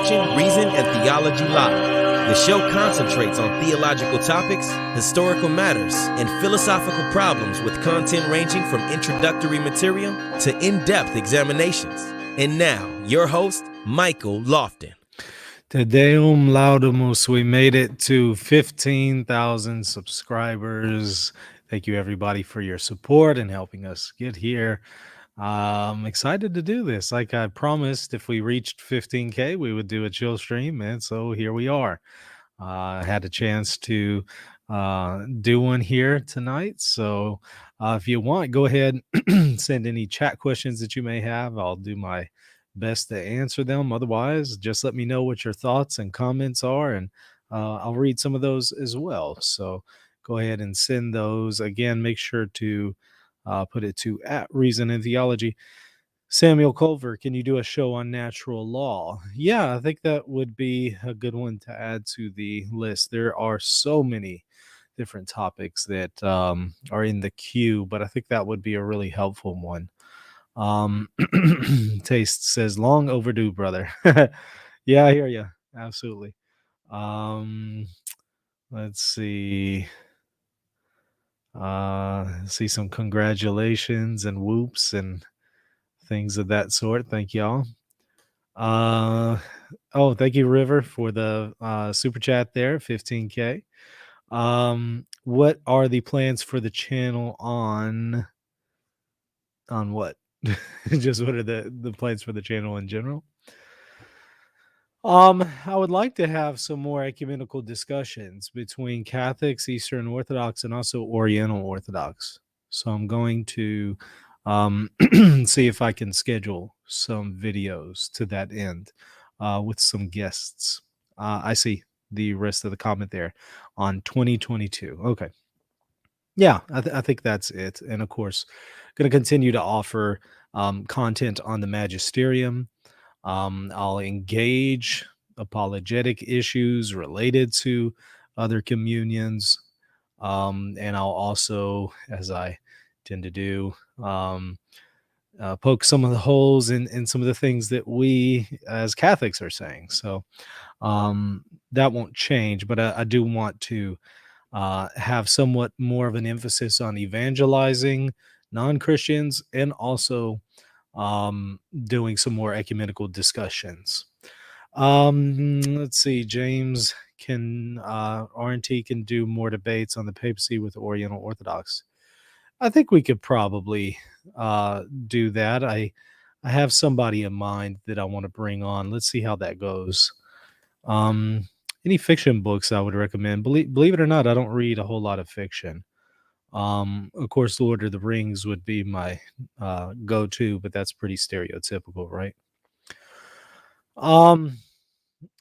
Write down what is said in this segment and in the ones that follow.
Fiction, Reason, and Theology Live. The show concentrates on theological topics, historical matters, and philosophical problems with content ranging from introductory material to in-depth examinations. And now, your host, Michael Lofton. Te Deum Laudamus. We made it to 15,000 subscribers. Thank you, everybody, for your support and helping us get here. I'm excited to do this. Like I promised, if we reached 15K, we would do a chill stream, and so here we are. I had a chance to do one here tonight, so if you want, go ahead and send any chat questions that you may have. I'll do my best to answer them. Otherwise, just let me know what your thoughts and comments are, and I'll read some of those as well. So go ahead and send those. Again, make sure to put it to @Reason and Theology. Samuel Culver, can you do a show on natural law? Yeah, I think that would be a good one to add to the list. There are so many different topics that are in the queue, but I think that would be a really helpful one. Taste says, long overdue, brother. Yeah, I hear you. Absolutely. Let's see. See some congratulations and whoops and things of that sort. Thank y'all. Oh, thank you, River, for the super chat there, 15K. What are the plans for the channel on what? Just what are the plans for the channel in general? I would like to have some more ecumenical discussions between Catholics, Eastern Orthodox, and also Oriental Orthodox. So I'm going to see if I can schedule some videos to that end with some guests. I see the rest of the comment there on 2022. Okay. Yeah, I think that's it. And of course, going to continue to offer content on the magisterium. I'll engage apologetic issues related to other communions. And I'll also, as I tend to do, poke some of the holes in some of the things that we as Catholics are saying. So that won't change, but I do want to have somewhat more of an emphasis on evangelizing non-Christians and also doing some more ecumenical discussions. Let's see, James RNT can do more debates on the papacy with Oriental Orthodox. I think we could probably do that. I have somebody in mind that I want to bring on. Let's see how that goes. Any fiction books I would recommend. Believe it or not, I don't read a whole lot of fiction. Of course, Lord of the Rings would be my go-to, but that's pretty stereotypical, right?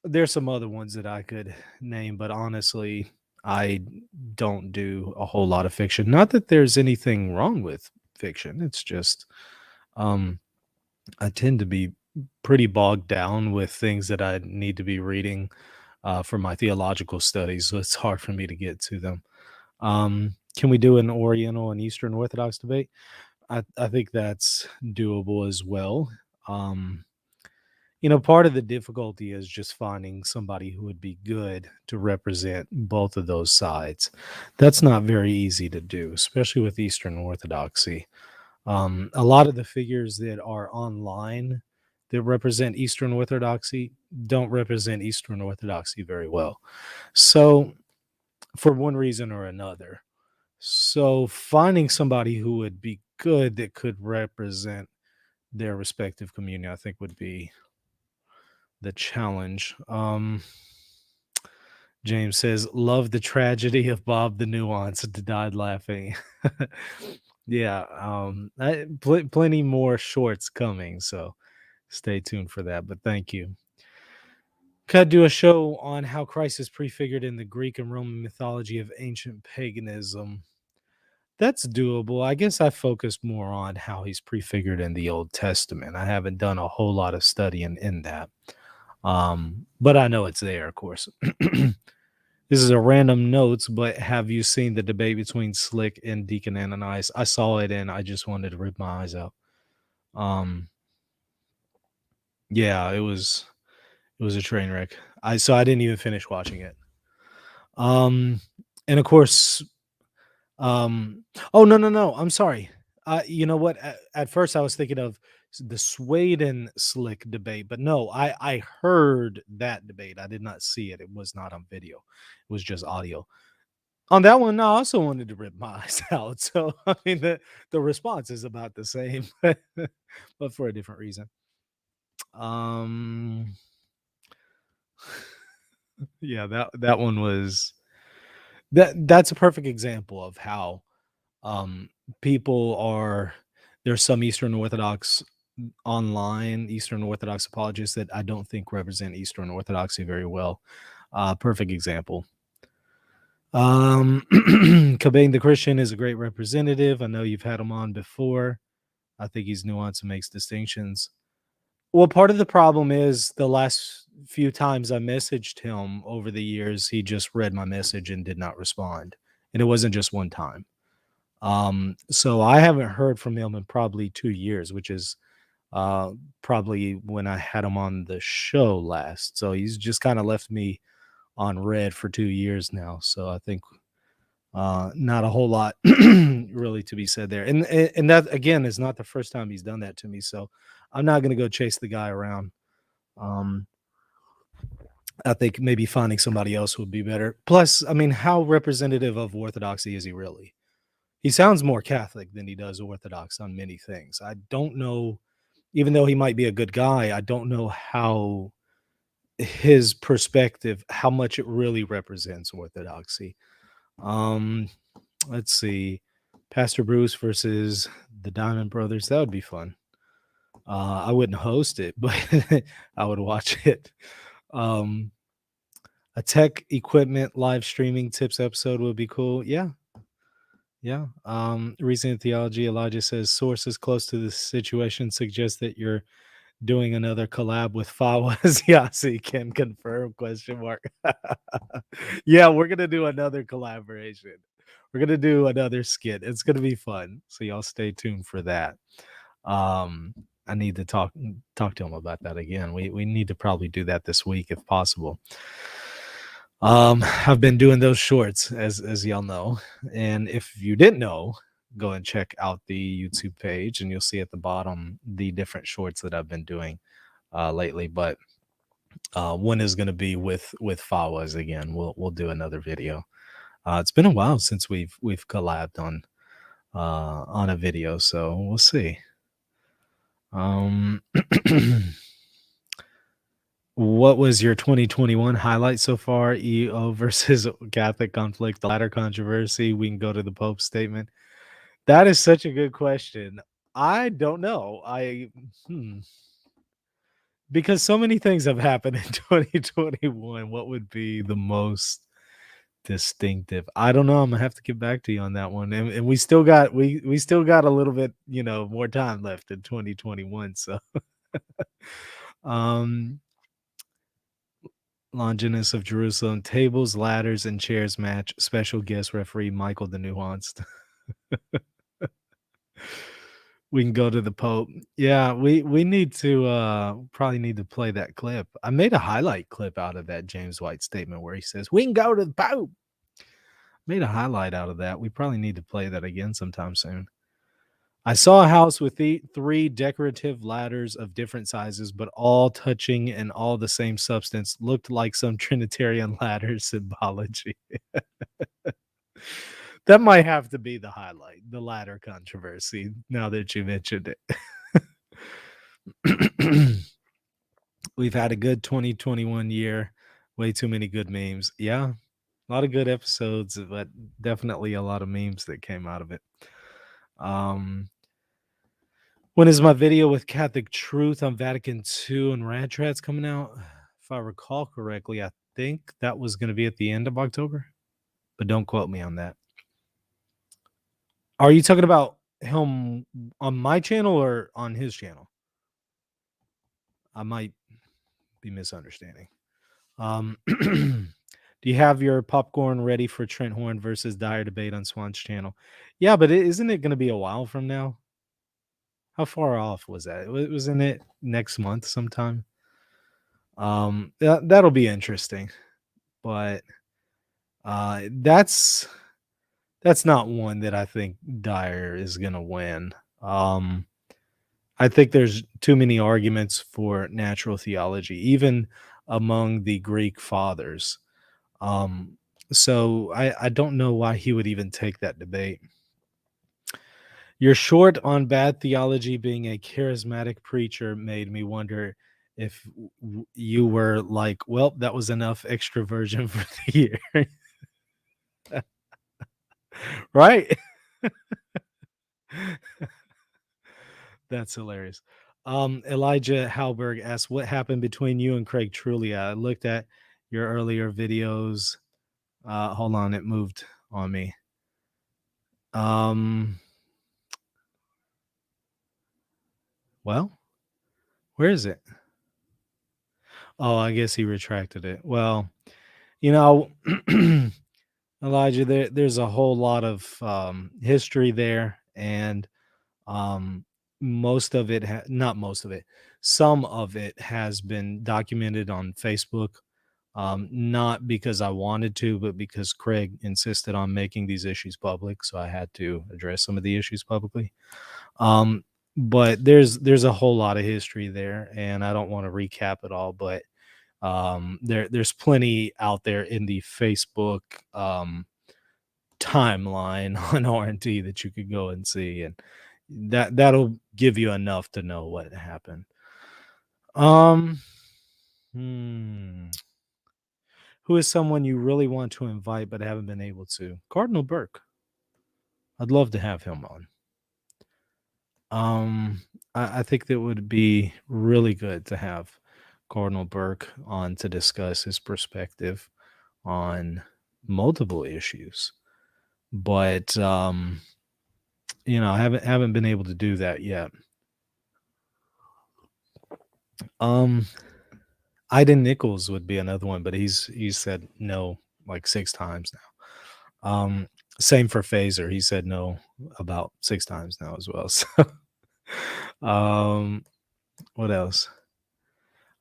There's some other ones that I could name, but honestly, I don't do a whole lot of fiction. Not that there's anything wrong with fiction. It's just I tend to be pretty bogged down with things that I need to be reading for my theological studies, so it's hard for me to get to them. Can we do an Oriental and Eastern Orthodox debate? I think that's doable as well. Part of the difficulty is just finding somebody who would be good to represent both of those sides. That's not very easy to do, especially with Eastern Orthodoxy. A lot of the figures that are online that represent Eastern Orthodoxy don't represent Eastern Orthodoxy very well. So, for one reason or another. So, finding somebody who would be good that could represent their respective community, I think, would be the challenge. James says, love the tragedy of Bob the Nuance. Died laughing. Yeah, plenty more shorts coming, so stay tuned for that. But thank you. Could I do a show on how Christ is prefigured in the Greek and Roman mythology of ancient paganism? That's doable. I guess I focused more on how he's prefigured in the Old Testament. I haven't done a whole lot of studying in that. But I know it's there, of course. This is a random notes, but have you seen the debate between Slick and Deacon Ananias? I saw it and I just wanted to rip my eyes out. Yeah, it was It was a train wreck. I didn't even finish watching it. And of course, oh no, I'm sorry. You know what? At first, I was thinking of the Sweden slick debate, but no, I heard that debate. I did not see it. It was not on video. It was just audio. On that one, no, I also wanted to rip my eyes out. So I mean, the response is about the same, but for a different reason. Um, yeah, that one was that's a perfect example of how um people are. There's some Eastern Orthodox online Eastern Orthodox apologists that I don't think represent Eastern Orthodoxy very well. Perfect example. Cobain the Christian is a great representative. I know you've had him on before. I think he's nuanced and makes distinctions. Well, part of the problem is the last few times I messaged him over the years, he just read my message and did not respond. And it wasn't just one time. So I haven't heard from him in probably 2 years, which is probably when I had him on the show last. So he's just kind of left me on red for 2 years now. So I think not a whole lot really to be said there. And that again is not the first time he's done that to me. So I'm not gonna go chase the guy around. Um, I think maybe finding somebody else would be better. Plus, I mean, how representative of Orthodoxy is he really? He sounds more Catholic than he does Orthodox on many things. I don't know, even though he might be a good guy, I don't know how his perspective, how much it really represents Orthodoxy. Um, let's see. Pastor Bruce versus the Diamond Brothers. That would be fun. I wouldn't host it, but I would watch it. Um, a tech equipment live streaming tips episode would be cool. Yeah. Yeah. Reason in theology, Elijah says sources close to the situation suggest that you're doing another collab with Fawaz. Yasi can confirm question mark. Yeah, we're gonna do another collaboration. We're gonna do another skit. It's gonna be fun. So y'all stay tuned for that. Um, I need to talk to him about that again. We need to probably do that this week if possible. I've been doing those shorts as y'all know. And if you didn't know, go and check out the YouTube page and you'll see at the bottom the different shorts that I've been doing lately. But one is going to be with Fawaz again. We'll do another video. It's been a while since we've collabed on a video, so we'll see. What was your 2021 highlight so far? EO versus Catholic conflict, the latter controversy. We can go to the Pope's statement. That is such a good question. I don't know. Because so many things have happened in 2021. What would be the most distinctive? I don't know. I'm gonna have to get back to you on that one. And we still got we still got a little bit, more time left in 2021. So Longinus of Jerusalem, tables, ladders, and chairs match. Special guest referee Michael the Nuanced. We can go to the Pope. Yeah, we need to probably need to play that clip. I made a highlight clip out of that James White statement where he says, "We can go to the Pope." Made a highlight out of that. We probably need to play that again sometime soon. I saw a house with three decorative ladders of different sizes, but all touching and all the same substance. Looked like some Trinitarian ladder symbology. That might have to be the highlight, the ladder controversy, now that you mentioned it. We've had a good 2021 year. Way too many good memes. Yeah, a lot of good episodes, but definitely a lot of memes that came out of it. When is my video with Catholic Truth on Vatican II and Radtrats coming out? If I recall correctly, I think that was going to be at the end of October, but don't quote me on that. Are you talking about him on my channel or on his channel? I might be misunderstanding. Do you have your popcorn ready for Trent Horn versus Dyer debate on Swan's channel? Yeah, but isn't it going to be a while from now? How far off was that? Wasn't it next month sometime? That'll be interesting, but that's not one that I think Dyer is gonna win. I think there's too many arguments for natural theology, even among the Greek fathers. Um, so I don't know why he would even take that debate. Your short on bad theology being a charismatic preacher made me wonder if you were like, well, that was enough extroversion for the year, right? That's hilarious. Elijah Halberg asks, what happened between you and Craig Trulia? I looked at your earlier videos. Hold on, it moved on me. Um, well, where is it? Oh, I guess he retracted it. Well, you know, Elijah, there's a whole lot of history there, and um, most of it, not most of it, some of it has been documented on Facebook. Not because I wanted to, but because Craig insisted on making these issues public, so I had to address some of the issues publicly. Um, but there's a whole lot of history there, and I don't want to recap it all, but there's plenty out there in the Facebook timeline on RNT that you could go and see, and that'll give you enough to know what happened. Um, hmm, who is someone you really want to invite but haven't been able to? Cardinal Burke. I'd love to have him on. Um, I think that would be really good to have Cardinal Burke on to discuss his perspective on multiple issues. But I haven't been able to do that yet. Um, Iden Nichols would be another one, but he's said no like 6 times now. Same for Phaser. He said no about 6 times now as well. So, what else?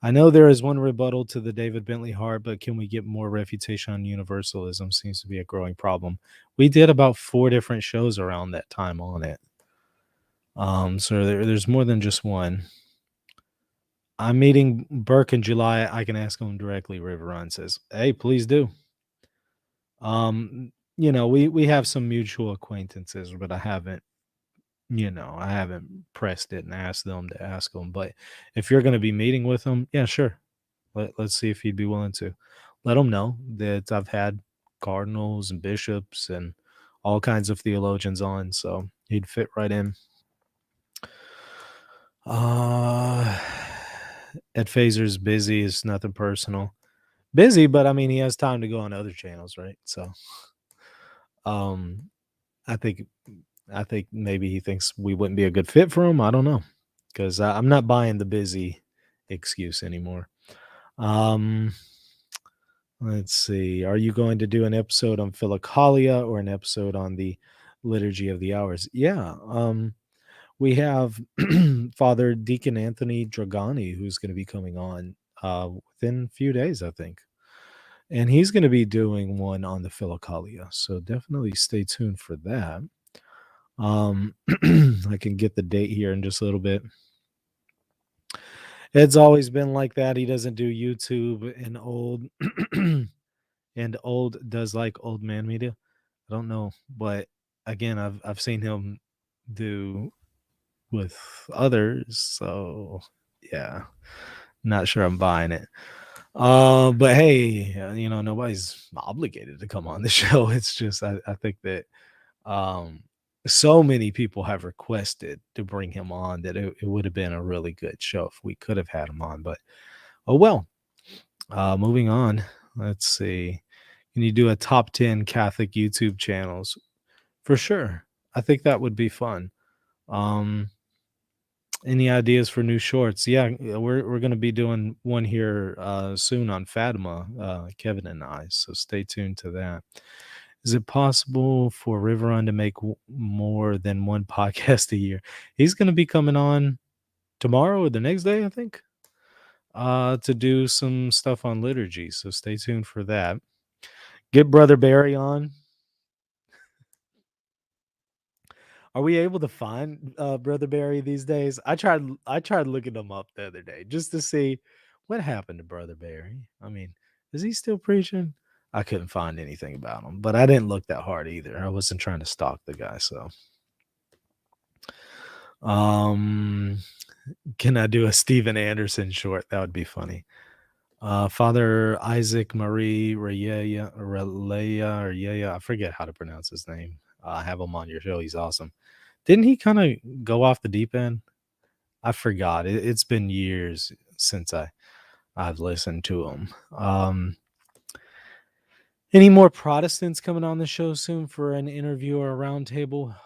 I know there is one rebuttal to the David Bentley Hart, but can we get more refutation on universalism? Seems to be a growing problem. We did about 4 different shows around that time on it. So there's more than just one. I'm meeting Burke in July. I can ask him directly. River Run says, "Hey, please do." We have some mutual acquaintances, but I haven't pressed it and asked them to ask him. But if you're going to be meeting with him, yeah, sure. Let's see if he'd be willing to. Let him know that I've had cardinals and bishops and all kinds of theologians on, so he'd fit right in. Ed Phaser's busy. It's nothing personal. Busy, but I mean, he has time to go on other channels, right? So, I think maybe he thinks we wouldn't be a good fit for him. I don't know, because I'm not buying the busy excuse anymore. Let's see. Are you going to do an episode on Philokalia or an episode on the Liturgy of the Hours? Yeah. We have Father Deacon Anthony Dragani, who's going to be coming on within a few days, I think. And he's going to be doing one on the Philokalia. So definitely stay tuned for that. I can get the date here in just a little bit. Ed's always been like that. He doesn't do YouTube and old does like old man media. I don't know, but again, I've seen him do with others, so yeah, not sure I'm buying it. But hey, nobody's obligated to come on the show. It's just I think that so many people have requested to bring him on that it would have been a really good show if we could have had him on. But oh well. Moving on. Let's see. Can you do a top 10 Catholic YouTube channels? For sure. I think that would be fun. Any ideas for new shorts? Yeah, we're going to be doing one here soon on Fatima, Kevin and I. So stay tuned to that. Is it possible for Riveron to make more than one podcast a year? He's going to be coming on tomorrow or the next day, I think. to do some stuff on liturgy. So stay tuned for that. Get Brother Barry on. Are we able to find Brother Barry these days? I tried looking him up the other day just to see what happened to Brother Barry. I mean, is he still preaching? I couldn't find anything about him, but I didn't look that hard either. I wasn't trying to stalk the guy, so um can I do a Steven Anderson short? That would be funny. Father Isaac Marie Rayea, or Yaya, I forget how to pronounce his name. Have him on your show. He's awesome. Didn't he kind of go off the deep end? I forgot. It's been years since I've listened to him. Any more Protestants coming on the show soon for an interview or a roundtable?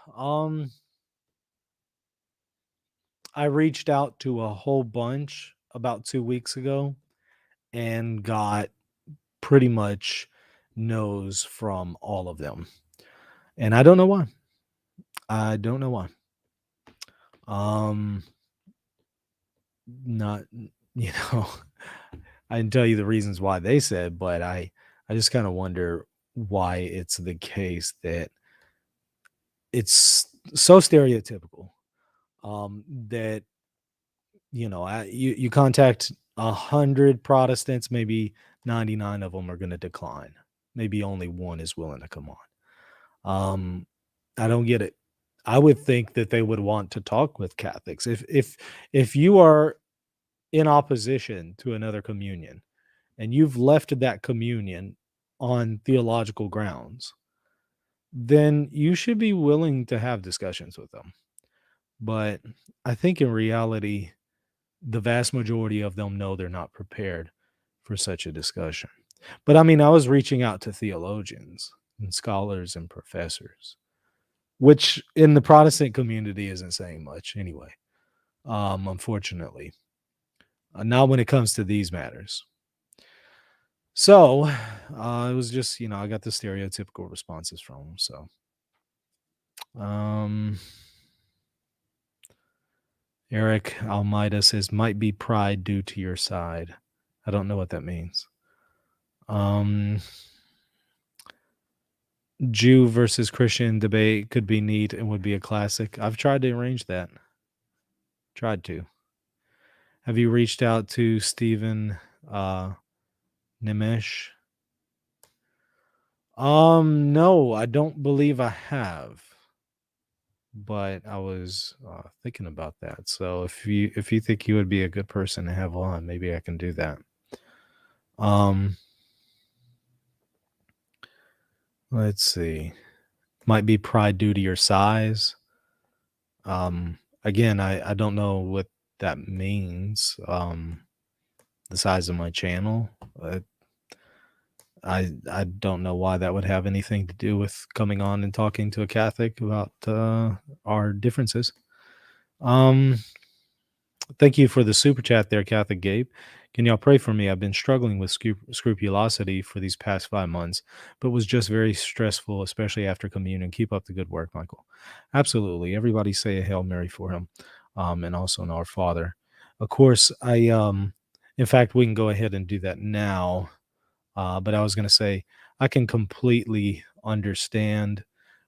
I reached out to a whole bunch about 2 weeks ago and got pretty much no's from all of them. And I don't know why. I don't know why. Not, you know, I didn't tell you the reasons why they said, but I just kind of wonder why it's the case that it's so stereotypical. That you contact 100 Protestants, maybe 99 of them are going to decline. Maybe only one is willing to come on. I don't get it. I would think that they would want to talk with Catholics. If you are in opposition to another communion and you've left that communion on theological grounds, then you should be willing to have discussions with them. But I think in reality, the vast majority of them know they're not prepared for such a discussion. But I mean, I was reaching out to theologians and scholars and professors, which in the Protestant community isn't saying much anyway, unfortunately. Not when it comes to these matters. So it was just, I got the stereotypical responses from them. So Eric Almeida says, might be pride due to your side. I don't know what that means. Jew versus Christian debate could be neat and would be a classic. I've tried to arrange that. Tried to. Have you reached out to Stephen Nimesh? No, I don't believe I have. But I was thinking about that. So if you think you would be a good person to have on, maybe I can do that. Let's see. Might be pride due to your size. Again, I don't know what that means. The size of my channel. I don't know why that would have anything to do with coming on and talking to a Catholic about our differences. Thank you for the super chat there, Catholic Gabe. Can y'all pray for me? I've been struggling with scrupulosity for these past 5 months, but was just very stressful, especially after communion. Keep up the good work, Michael. Absolutely. Everybody say a Hail Mary for him, and also an Our Father. Of course, in fact, we can go ahead and do that now. But I was going to say, I can completely understand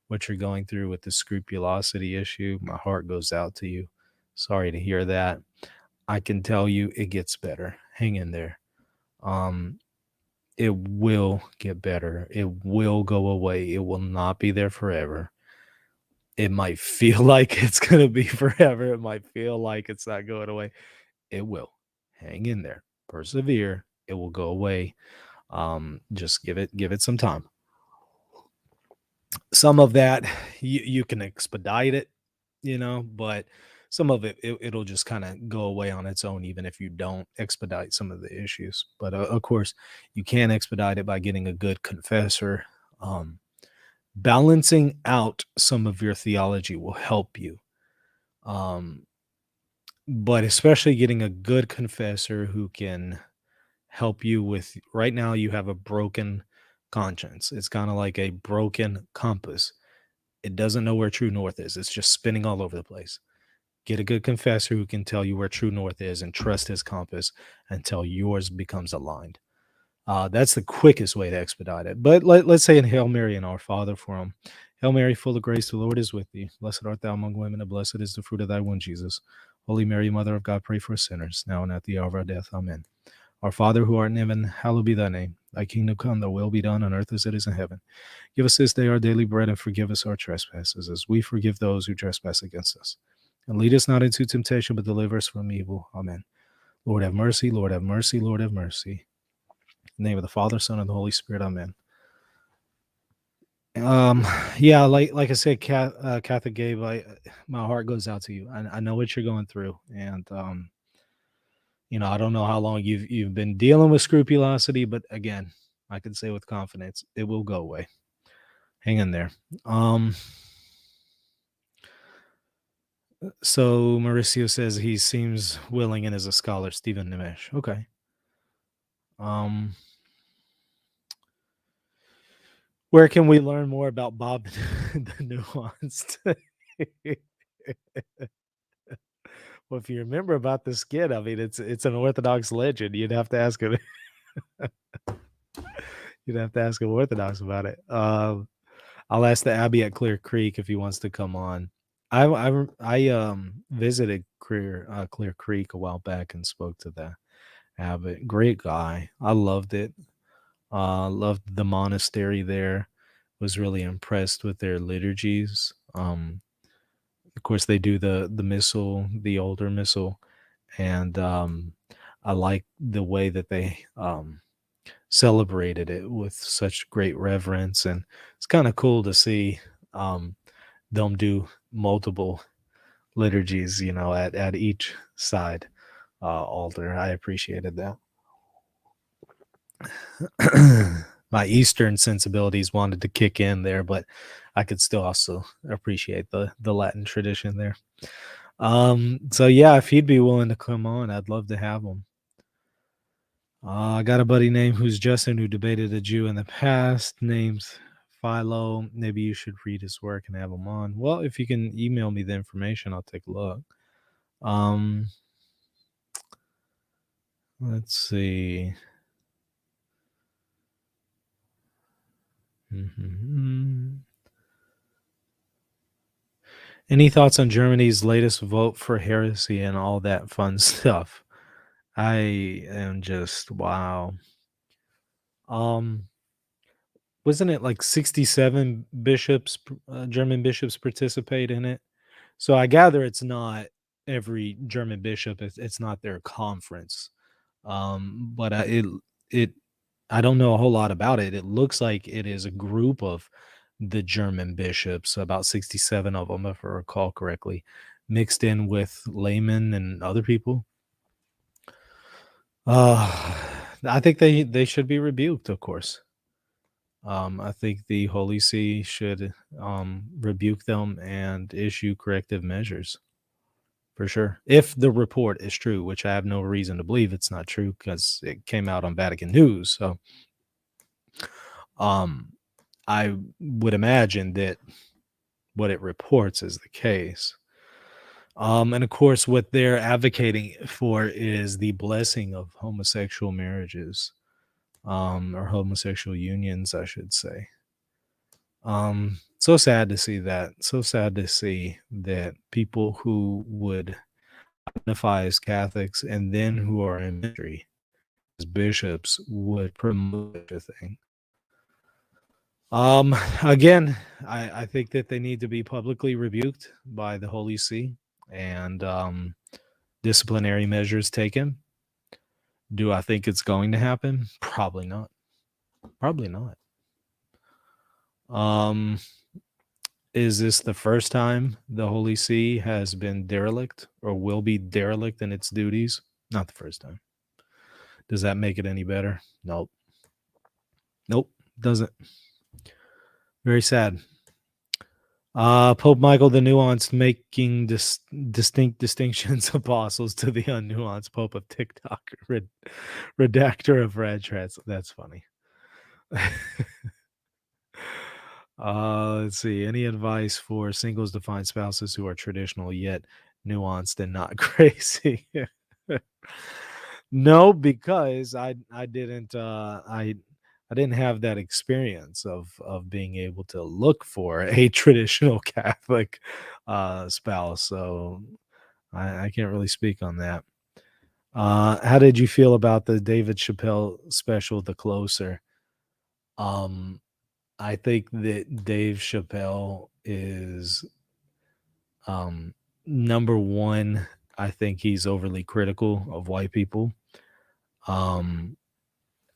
what you're going through with the scrupulosity issue. My heart goes out to you. Sorry to hear that. I can tell you it gets better. Hang in there. It will get better. It will go away. It will not be there forever. It might feel like it's going to be forever. It might feel like it's not going away. It will. Hang in there. Persevere. It will go away. Just give it some time. Some of that you can expedite it, but some of it'll just kind of go away on its own, even if you don't expedite some of the issues. But of course, you can expedite it by getting a good confessor. Balancing out some of your theology will help you. But especially getting a good confessor who can help you with, right now you have a broken conscience. It's kind of like a broken compass. It doesn't know where true north is. It's just spinning all over the place. Get a good confessor who can tell you where true north is and trust his compass until yours becomes aligned. That's the quickest way to expedite it. But let's say in Hail Mary and Our Father for him. Hail Mary, full of grace, the Lord is with thee. Blessed art thou among women, and blessed is the fruit of thy womb, Jesus. Holy Mary, Mother of God, pray for us sinners, now and at the hour of our death. Amen. Our Father who art in heaven, hallowed be thy name. Thy kingdom come, thy will be done on earth as it is in heaven. Give us this day our daily bread, and forgive us our trespasses, as we forgive those who trespass against us. And lead us not into temptation, but deliver us from evil. Amen. Lord have mercy, Lord have mercy, Lord have mercy. In the name of the Father, Son, and the Holy Spirit. Amen. Yeah, like I said, Catholic Gabe, my heart goes out to you. I know what you're going through, and I don't know how long you've been dealing with scrupulosity, but again, I can say with confidence, it will go away. Hang in there. So Mauricio says he seems willing and is a scholar. Stephen Nimesh. Okay. Where can we learn more about Bob the Nuanced? Well, if you remember about the skit, I mean, it's an Orthodox legend. You'd have to ask it. You'd have to ask an Orthodox about it. I'll ask the Abbey at Clear Creek if he wants to come on. I visited Clear Creek a while back and spoke to the Abbot. Great guy. I loved it. Loved the monastery there. Was really impressed with their liturgies. Of course, they do the missal, the older missal, and I like the way that they celebrated it with such great reverence, and it's kind of cool to see them do multiple liturgies, at each side altar. I appreciated that. My Eastern sensibilities wanted to kick in there, but I could still also appreciate the Latin tradition there. So yeah, if he'd be willing to come on, I'd love to have him. I got a buddy named who's Justin who debated a Jew in the past. Name's Philo. Maybe you should read his work and have him on. Well, if you can email me the information, I'll take a look. Let's see. Any thoughts on Germany's latest vote for heresy and all that fun stuff? I am just wow. Wasn't it like 67 bishops, German bishops participate in it? So I gather it's not every German bishop. It's not their conference. But I don't know a whole lot about it. It looks like it is a group of the German bishops, about 67 of them, if I recall correctly, mixed in with laymen and other people. I think they should be rebuked, of course. I think the Holy See should rebuke them and issue corrective measures. For sure. If the report is true, which I have no reason to believe it's not true because it came out on Vatican News. So I would imagine that what it reports is the case. And of course, what they're advocating for is the blessing of homosexual marriages, or homosexual unions, I should say. So sad to see that. So sad to see that people who would identify as Catholics and then who are in ministry as bishops would promote such a thing. Again, I think that they need to be publicly rebuked by the Holy See and disciplinary measures taken. Do I think it's going to happen? Probably not. Probably not. Is this the first time the Holy See has been derelict or will be derelict in its duties? Not the first time. Does that make it any better? Nope. Nope, doesn't. Very sad. Pope Michael the Nuanced making distinct distinctions apostles to the unnuanced Pope of TikTok, redactor of Rad Trats. That's funny. Let's see. Any advice for singles to find spouses who are traditional yet nuanced and not crazy. No, because I didn't I didn't have that experience of being able to look for a traditional Catholic spouse, so I can't really speak on that. How did you feel about the David Chappelle special, The Closer? Um, I think that Dave Chappelle is um number one. I think he's overly critical of white people. Um,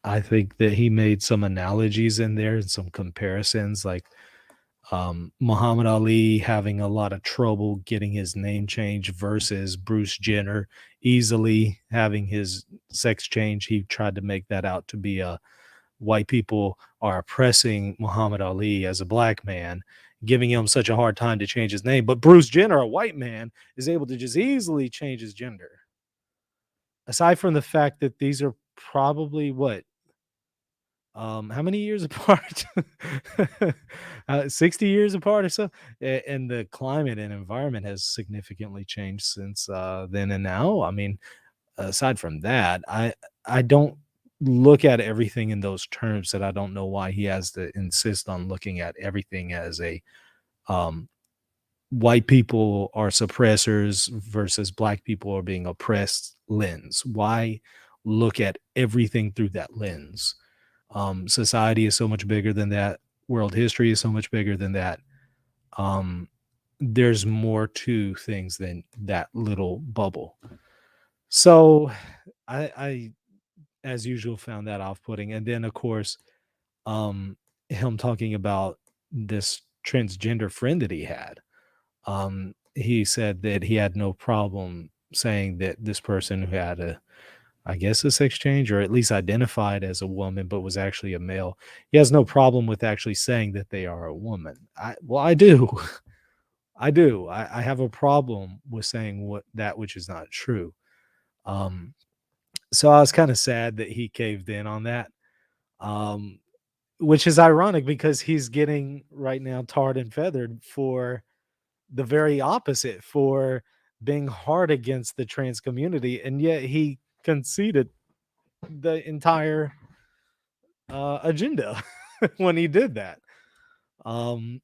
I think that he made some analogies in there and some comparisons, like Muhammad Ali having a lot of trouble getting his name changed versus Bruce Jenner easily having his sex change. He tried to make that out to be a white people are oppressing Muhammad Ali as a black man, giving him such a hard time to change his name. But Bruce Jenner, a white man, is able to just easily change his gender. Aside from the fact that these are probably what, how many years apart? 60 years apart or so. And the climate and environment has significantly changed since then and now. I mean, aside from that, I don't look at everything in those terms. That I don't know why he has to insist on looking at everything as a um, white people are suppressors versus black people are being oppressed lens. Why look at everything through that lens? Society is so much bigger than that. World history is so much bigger than that. Um, there's more to things than that little bubble. So I as usual found that off-putting. And then of course, um, him talking about this transgender friend that he had. He said that he had no problem saying that this person who had a, I guess, a sex change, or at least identified as a woman, but was actually a male. He has no problem with actually saying that they are a woman. I do. I do. I have a problem with saying what that which is not true. Um, so I was kind of sad that he caved in on that. Um, which is ironic because he's getting right now tarred and feathered for the very opposite, for being hard against the trans community, and yet he conceded the entire agenda when he did that.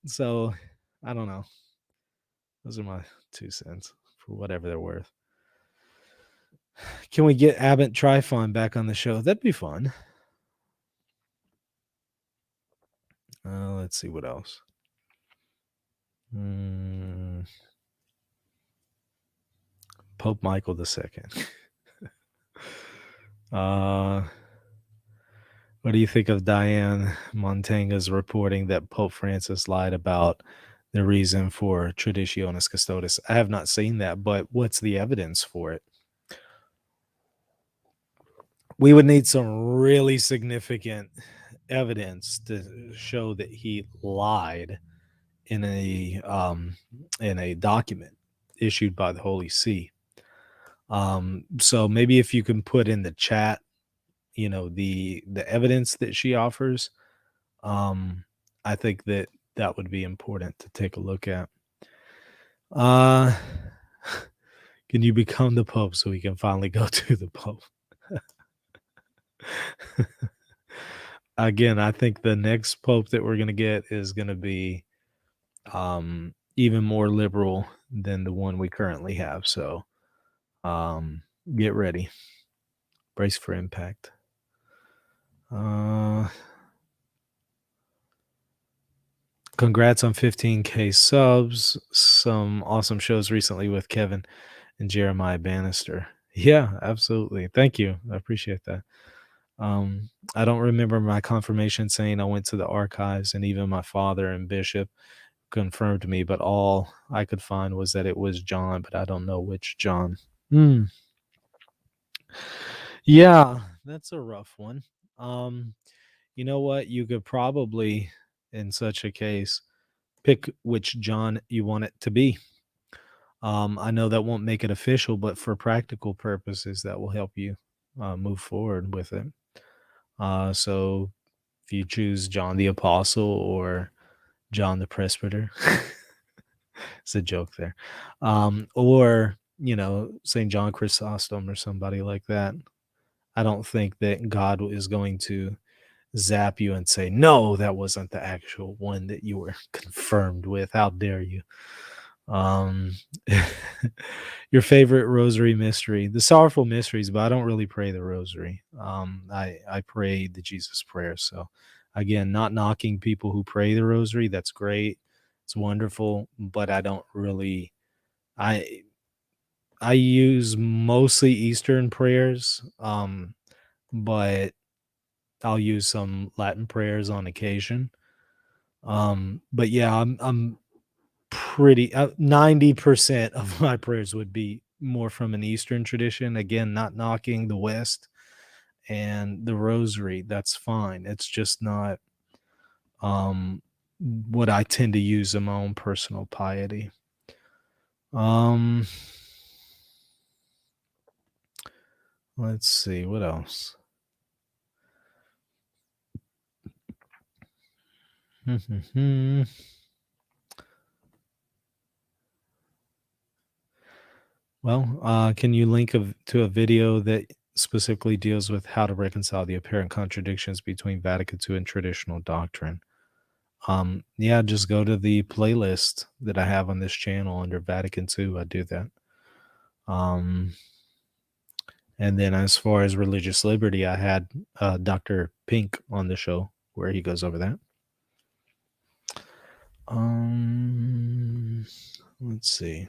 So I don't know. Those are my 2 cents for whatever they're worth. Can we get Abbott Trifon back on the show? That'd be fun. Let's see what else. Pope Michael II. What do you think of Diane Montanga's reporting that Pope Francis lied about the reason for Traditionis Custodes? I have not seen that, but what's the evidence for it? We would need some really significant evidence to show that he lied in a document issued by the Holy See. So maybe if you can put in the chat, the evidence that she offers, I think that would be important to take a look at. Can you become the Pope so we can finally go to the Pope? Again, I think the next Pope that we're going to get is going to be even more liberal than the one we currently have. So get ready. Brace for impact. Congrats on 15K subs. Some awesome shows recently with Kevin and Jeremiah Bannister. Yeah, absolutely. Thank you. I appreciate that. I don't remember my confirmation saying I went to the archives, and even my father and Bishop confirmed me, but all I could find was that it was John, but I don't know which John. Yeah, that's a rough one. You know what? You could probably, in such a case, pick which John you want it to be. I know that won't make it official, but for practical purposes, that will help you move forward with it. So if you choose John the Apostle or John the Presbyter, It's a joke there. Or, St. John Chrysostom or somebody like that. I don't think that God is going to zap you and say, no, that wasn't the actual one that you were confirmed with. How dare you? Um, your favorite rosary mystery, the sorrowful mysteries, but I don't really pray the rosary. I pray the Jesus prayer. So again, not knocking people who pray the rosary. That's great. It's wonderful, but I don't really, I, I use mostly Eastern prayers. But I'll use some Latin prayers on occasion. But yeah, I'm pretty 90% of my prayers would be more from an Eastern tradition. Again, not knocking the West and the rosary. That's fine. It's just not what I tend to use in my own personal piety. Let's see what else. Well, can you link to a video that specifically deals with how to reconcile the apparent contradictions between Vatican II and traditional doctrine? Yeah, just go to the playlist that I have on this channel under Vatican II. I do that. And then as far as religious liberty, I had Dr. Pink on the show where he goes over that. Let's see.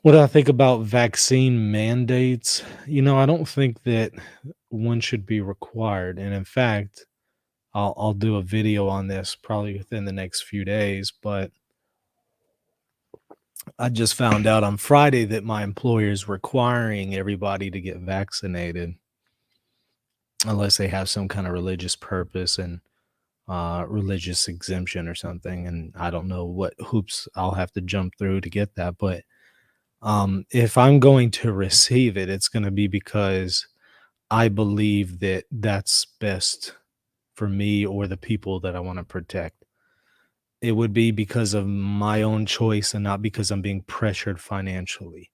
What do I think about vaccine mandates? I don't think that one should be required. And in fact, I'll do a video on this probably within the next few days. But I just found out on Friday that my employer is requiring everybody to get vaccinated unless they have some kind of religious purpose and religious exemption or something. And I don't know what hoops I'll have to jump through to get that. But if I'm going to receive it, it's going to be because I believe that that's best for me or the people that I want to protect. It would be because of my own choice and not because I'm being pressured financially.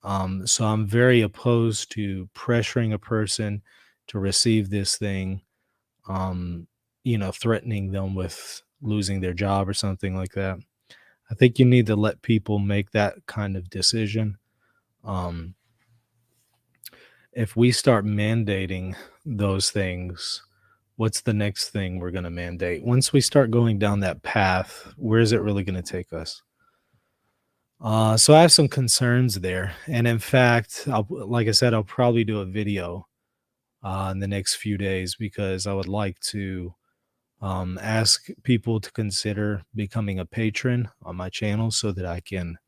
So I'm very opposed to pressuring a person to receive this thing, threatening them with losing their job or something like that. I think you need to let people make that kind of decision. If we start mandating those things, what's the next thing we're going to mandate? Once we start going down that path, where is it really going to take us? So I have some concerns there. And in fact, like I said, I'll probably do a video in the next few days because I would like to ask people to consider becoming a patron on my channel so that I can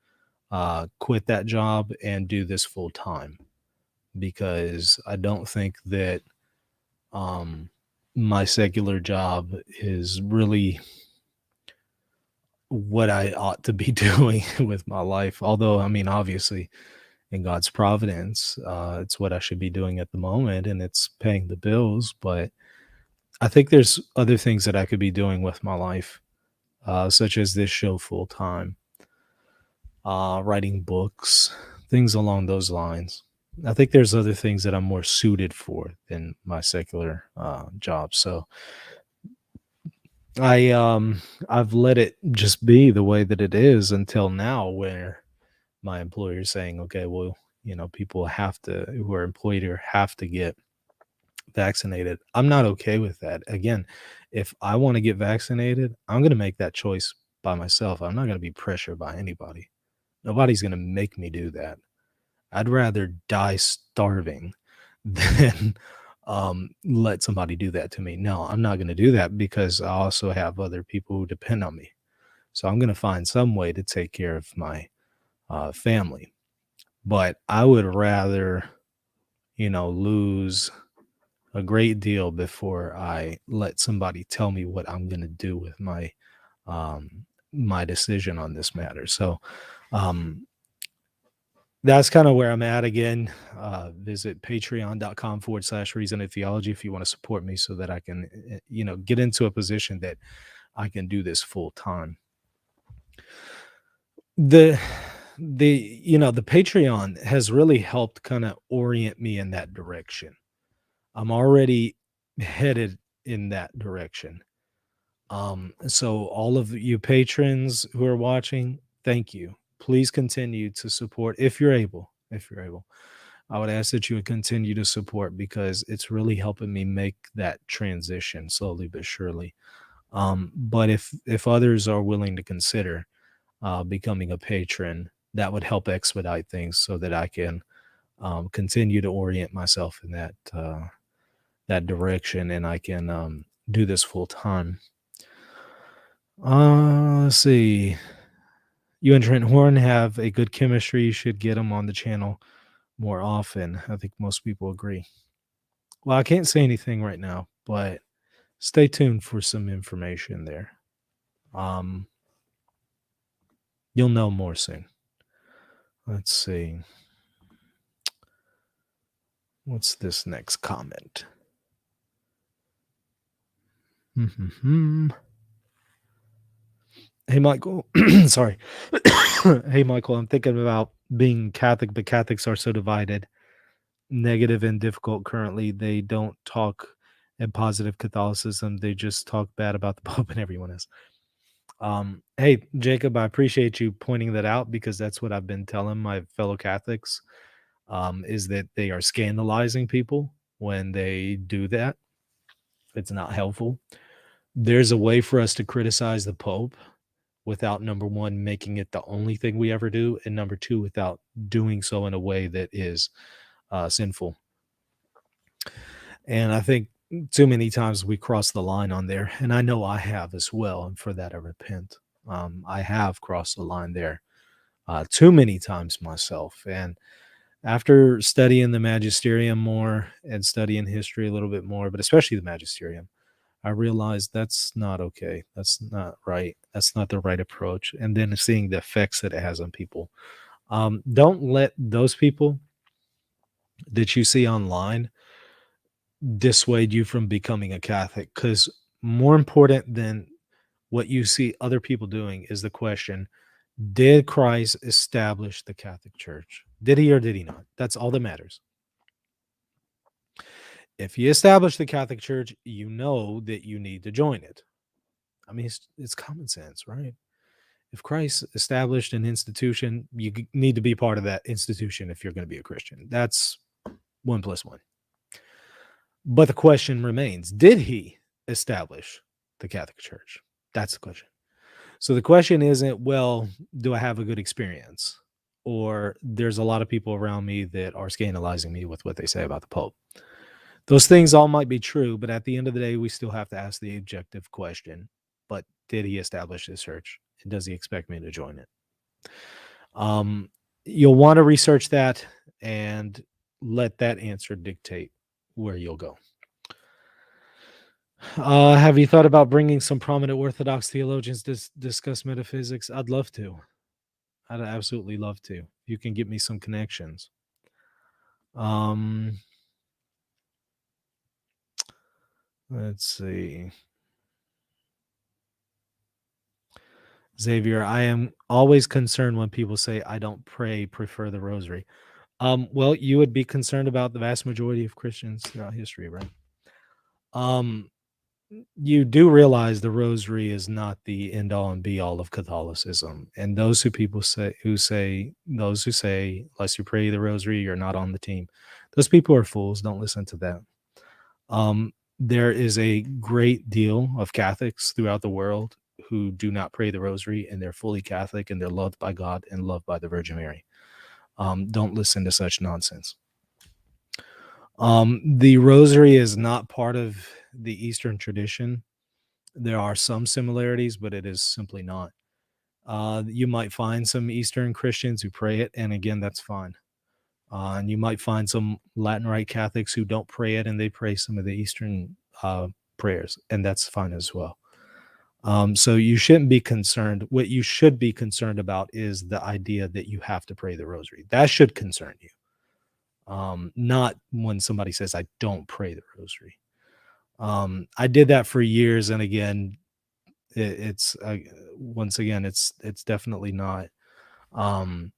quit that job and do this full time, because I don't think that my secular job is really what I ought to be doing with my life. Although, I mean, obviously, in God's providence, it's what I should be doing at the moment, and it's paying the bills. But I think there's other things that I could be doing with my life, such as this show full time, writing books, things along those lines. I think there's other things that I'm more suited for than my secular job. So I've let it just be the way that it is until now, where my employer is saying, okay, well, people who are employed here have to get vaccinated. I'm not okay with that. Again, if I want to get vaccinated, I'm going to make that choice by myself. I'm not going to be pressured by anybody. Nobody's going to make me do that. I'd rather die starving than let somebody do that to me. No, I'm not going to do that because I also have other people who depend on me. So I'm going to find some way to take care of my family. But I would rather, lose a great deal before I let somebody tell me what I'm going to do with my my decision on this matter. So that's kind of where I'm at again. visit patreon.com/reason of theology if you want to support me so that I can, get into a position that I can do this full time. The the Patreon has really helped kind of orient me in that direction. I'm already headed in that direction. So all of you patrons who are watching, thank you. Please continue to support if you're able. If you're able, I would ask that you would continue to support because it's really helping me make that transition slowly but surely. But if others are willing to consider becoming a patron, that would help expedite things so that I can continue to orient myself in that direction, and I can do this full time. Let's see. You and Trent Horn have a good chemistry. You should get him on the channel more often. I think most people agree. Well, I can't say anything right now, but stay tuned for some information there. You'll know more soon. Let's see. What's this next comment? Hey, Michael. Sorry. Hey, Michael, I'm thinking about being Catholic, but Catholics are so divided, negative and difficult currently. They don't talk in positive Catholicism. They just talk bad about the Pope and everyone else. Hey, Jacob, I appreciate you pointing that out because that's what I've been telling my fellow Catholics, is that they are scandalizing people when they do that. It's not helpful. There's a way for us to criticize the Pope without, number one, making it the only thing we ever do, and number two, without doing so in a way that is sinful. And I think too many times we cross the line on there, and I know I have as well, and for that I repent. I have crossed the line there too many times myself, and after studying the magisterium more and studying history a little bit more, but especially the magisterium, I realized that's not okay. That's not right. That's not the right approach. And then seeing the effects that it has on people. Don't let those people that you see online dissuade you from becoming a Catholic, because more important than what you see other people doing is the question, did Christ establish the Catholic Church? Did he or did he not? That's all that matters. If he established the Catholic Church, you know that you need to join it. I mean, it's common sense, right? If Christ established an institution, you need to be part of that institution if you're going to be a Christian. That's 1 + 1. But the question remains, did he establish the Catholic Church? That's the question. So the question isn't, well, do I have a good experience? Or there's a lot of people around me that are scandalizing me with what they say about the Pope. Those things all might be true, but at the end of the day, we still have to ask the objective question. But did he establish this church? And does he expect me to join it? You'll want to research that and let that answer dictate where you'll go. Have you thought about bringing some prominent Orthodox theologians to discuss metaphysics? I'd love to. I'd absolutely love to. You can get me some connections. Let's see. Xavier, I am always concerned when people say I don't prefer the rosary. Well, you would be concerned about the vast majority of Christians throughout history, right? You do realize the rosary is not the end all and be all of Catholicism. And those who say unless you pray the rosary, you're not on the team. Those people are fools. Don't listen to them. There is a great deal of Catholics throughout the world who do not pray the rosary, and they're fully Catholic, and they're loved by God and loved by the Virgin Mary. Don't listen to such nonsense. The rosary is not part of the Eastern tradition. There are some similarities, but it is simply not. You might find some Eastern Christians who pray it, and again, that's fine. And you might find some Latin Rite Catholics who don't pray it, and they pray some of the Eastern prayers, and that's fine as well. So you shouldn't be concerned. What you should be concerned about is the idea that you have to pray the rosary. That should concern you. Not when somebody says I don't pray the rosary. I did that for years, and again, it's once again, it's definitely not. Um,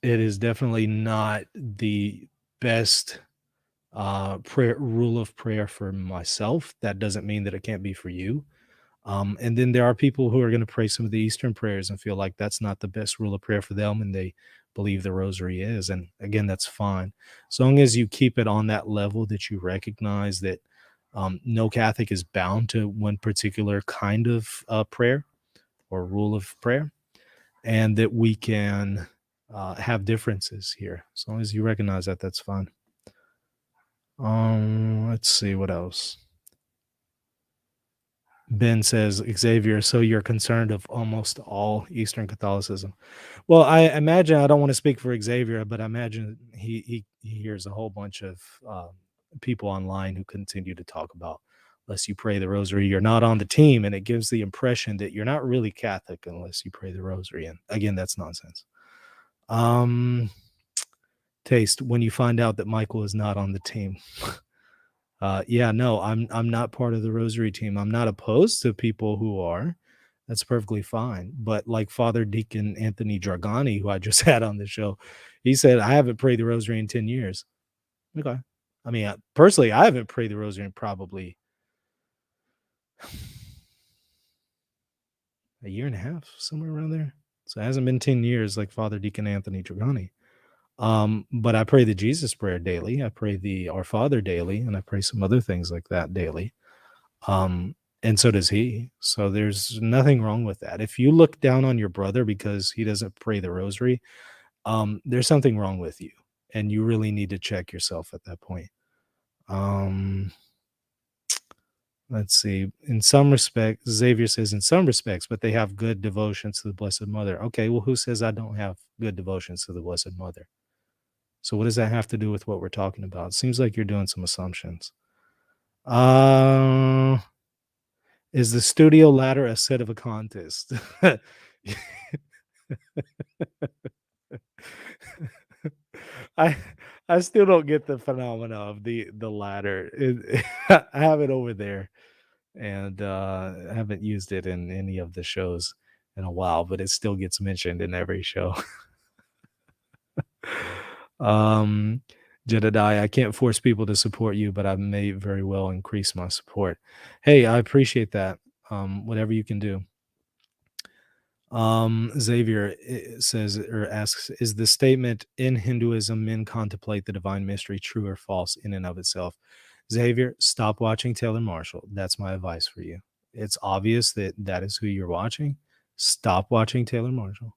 it is definitely not the best prayer rule of prayer for myself. That doesn't mean that it can't be for you. And then there are people who are going to pray some of the Eastern prayers and feel like that's not the best rule of prayer for them, and they believe the rosary is. And again, that's fine. As long as you keep it on that level that you recognize that no Catholic is bound to one particular kind of prayer or rule of prayer, and that we can have differences here. As long as you recognize that, that's fine. Let's see what else. Ben says, Xavier, so you're concerned of almost all Eastern Catholicism. Well, I imagine, I don't want to speak for Xavier, but I imagine he hears a whole bunch of people online who continue to talk about, unless you pray the rosary, you're not on the team. And it gives the impression that you're not really Catholic unless you pray the rosary. And again, that's nonsense. Taste, when you find out that Michael is not on the team. Yeah, no, I'm not part of the rosary team. I'm not opposed to people who are. That's perfectly fine. But like Father Deacon Anthony Dragani, who I just had on the show, he said, I haven't prayed the rosary in 10 years. Okay. I mean, personally, I haven't prayed the rosary in probably a year and a half, somewhere around there. So it hasn't been 10 years like Father Deacon Anthony Dragani. But I pray the Jesus prayer daily. I pray the Our Father daily, and I pray some other things like that daily. And so does he. So there's nothing wrong with that. If you look down on your brother because he doesn't pray the rosary, there's something wrong with you, and you really need to check yourself at that point. Let's see. In some respects, Xavier says in some respects, but they have good devotions to the Blessed Mother. Okay, well, who says I don't have good devotions to the Blessed Mother? So what does that have to do with what we're talking about? It seems like you're doing some assumptions. Is the studio ladder a set of a contest? I I still don't get the phenomena of the ladder. I have it over there, and I haven't used it in any of the shows in a while, but it still gets mentioned in every show. um Jedediah, I can't force people to support you, but I may very well increase my support. Hey, I appreciate that. Whatever you can do. Xavier says or asks, is the statement in Hinduism men contemplate the divine mystery true or false in and of itself? Xavier, stop watching Taylor Marshall. That's my advice for you. It's obvious that that is who you're watching. Stop watching Taylor Marshall.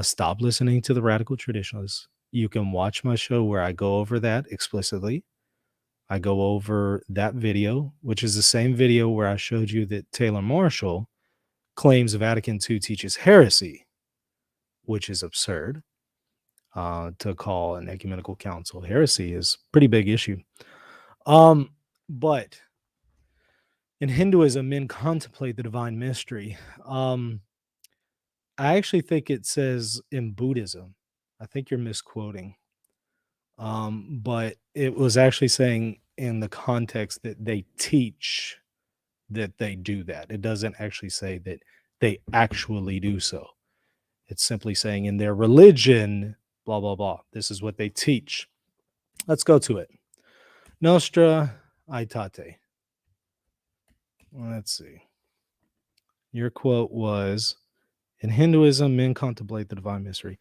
Stop listening to the radical traditionalists. You can watch my show where I go over that explicitly. I go over that video, which is the same video where I showed you that Taylor Marshall claims Vatican II teaches heresy, which is absurd. To call an ecumenical council heresy is a pretty big issue. But in Hinduism, men contemplate the divine mystery. I actually think it says in Buddhism. I think you're misquoting. But it was actually saying in the context that they teach that they do that. It doesn't actually say that they actually do so. It's simply saying in their religion, blah, blah, blah. This is what they teach. Let's go to it. Nostra Aetate. Let's see. Your quote was, in Hinduism, men contemplate the divine mystery.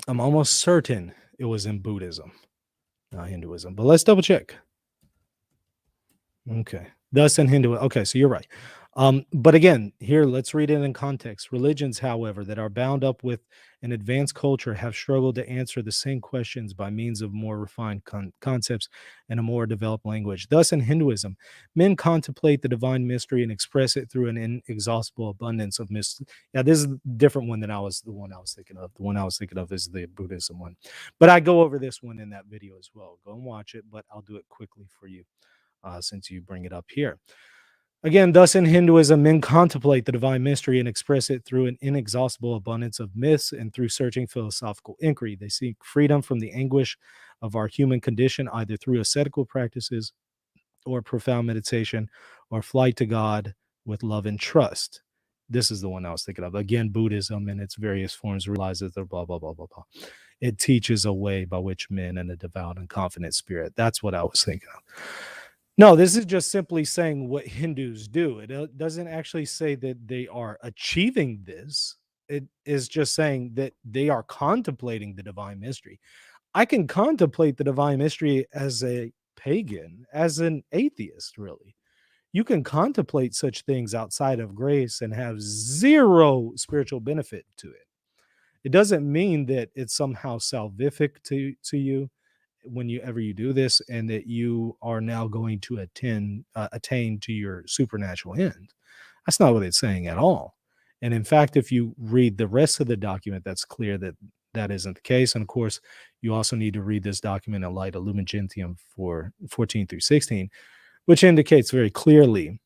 I'm almost certain it was in Buddhism, not Hinduism, but let's double check. Okay. Thus in Hindu. Okay, so you're right. But again, here, let's read it in context. Religions, however, that are bound up with an advanced culture have struggled to answer the same questions by means of more refined concepts and a more developed language. Thus, in Hinduism, men contemplate the divine mystery and express it through an inexhaustible abundance of mystery. Yeah, this is a different one than the one I was thinking of. The one I was thinking of is the Buddhism one. But I go over this one in that video as well. Go and watch it, but I'll do it quickly for you since you bring it up here. Again, thus in Hinduism, men contemplate the divine mystery and express it through an inexhaustible abundance of myths and through searching philosophical inquiry. They seek freedom from the anguish of our human condition, either through ascetical practices or profound meditation or flight to God with love and trust. This is the one I was thinking of. Again, Buddhism in its various forms realizes that blah, blah, blah, blah, blah. It teaches a way by which men in a devout and confident spirit. That's what I was thinking of. No, this is just simply saying what Hindus do. It doesn't actually say that they are achieving this. It is just saying that they are contemplating the divine mystery. I can contemplate the divine mystery as a pagan, as an atheist, really. You can contemplate such things outside of grace and have zero spiritual benefit to it. It doesn't mean that it's somehow salvific to you when you do this, and that you are now going to attain to your supernatural end. That's not what it's saying at all. And in fact, if you read the rest of the document, that's clear that that isn't the case. And of course, you also need to read this document in light of Lumen Gentium for 14 through 16, which indicates very clearly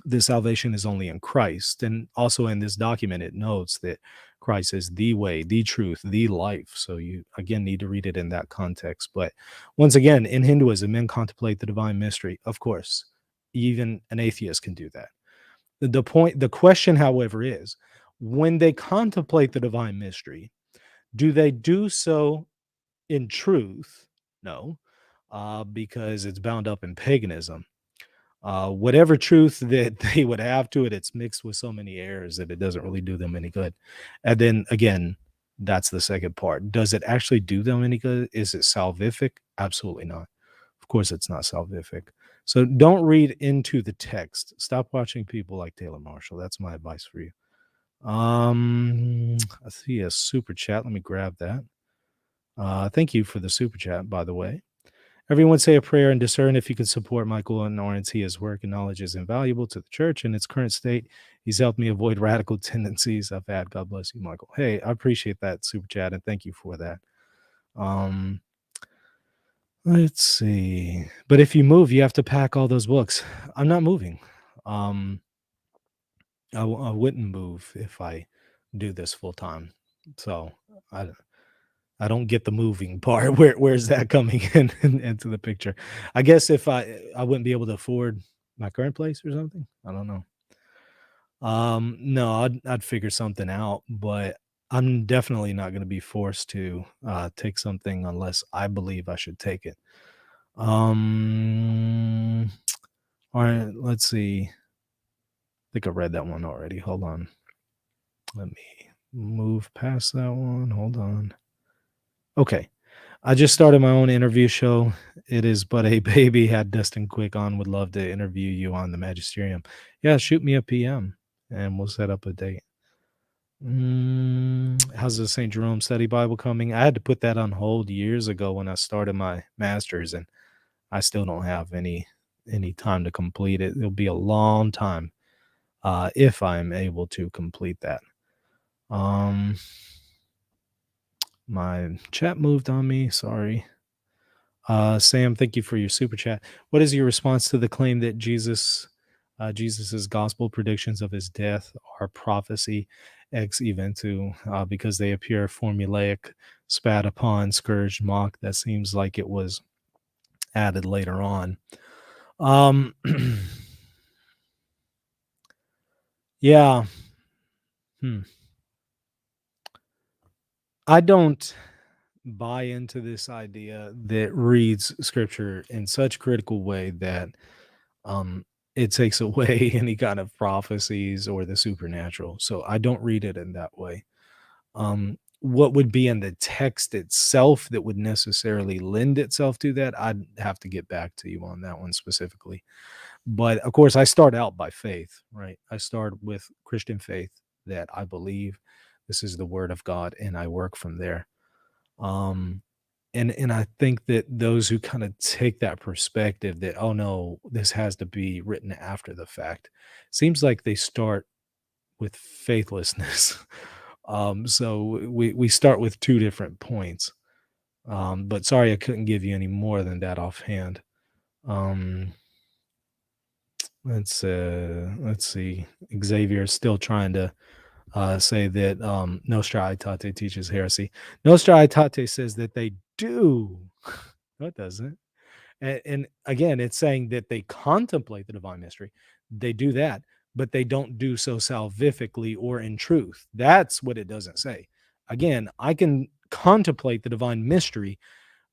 the salvation is only in Christ. And also in this document, it notes that Christ is the way, the truth, the life. So you, again, need to read it in that context. But once again, in Hinduism, men contemplate the divine mystery. Of course, even an atheist can do that. The question, however, is when they contemplate the divine mystery, do they do so in truth? No, because it's bound up in paganism. Whatever truth that they would have to it, it's mixed with so many errors that it doesn't really do them any good. And then again, that's the second part. Does it actually do them any good? Is it salvific? Absolutely not. Of course, it's not salvific. So don't read into the text. Stop watching people like Taylor Marshall. That's my advice for you. I see a super chat. Let me grab that. Thank you for the super chat, by the way. Everyone say a prayer and discern if you can support Michael and RNT. His work and knowledge is invaluable to the church in its current state. He's helped me avoid radical tendencies I've had. God bless you, Michael. Hey, I appreciate that super chat and thank you for that. Let's see. But if you move, you have to pack all those books. I'm not moving. I wouldn't move if I do this full time. So I don't get the moving part. Where's that coming into the picture? I guess if I wouldn't be able to afford my current place or something. I don't know. No, I'd figure something out, but I'm definitely not going to be forced to take something unless I believe I should take it. All right, let's see. I think I read that one already. Hold on. Let me move past that one. Hold on. Okay. I just started my own interview show. It is but a baby. Had Dustin Quick on. Would love to interview you on the Magisterium. Yeah, shoot me a PM and we'll set up a date. How's the St. Jerome Study Bible coming? I had to put that on hold years ago when I started my master's, and I still don't have any time to complete it. It'll be a long time if I'm able to complete that. My chat moved on me. Sorry. Sam, thank you for your super chat. What is your response to the claim that Jesus's gospel predictions of his death are prophecy ex eventu because they appear formulaic, spat upon, scourged, mocked? That seems like it was added later on. Yeah. I don't buy into this idea that reads scripture in such critical way that it takes away any kind of prophecies or the supernatural. So I don't read it in that way. What would be in the text itself that would necessarily lend itself to that, I'd have to get back to you on that one specifically. But of course, I start out by faith, right? I start with Christian faith that I believe this is the word of God, and I work from there. And I think that those who kind of take that perspective that, oh no, this has to be written after the fact, seems like they start with faithlessness. So we start with two different points. But sorry, I couldn't give you any more than that offhand. Let's see. Xavier is still trying to say that Nostra Aetate teaches heresy. Nostra Aetate says that they do. No, it doesn't. And again, it's saying that they contemplate the divine mystery. They do that, but they don't do so salvifically or in truth. That's what it doesn't say. Again, I can contemplate the divine mystery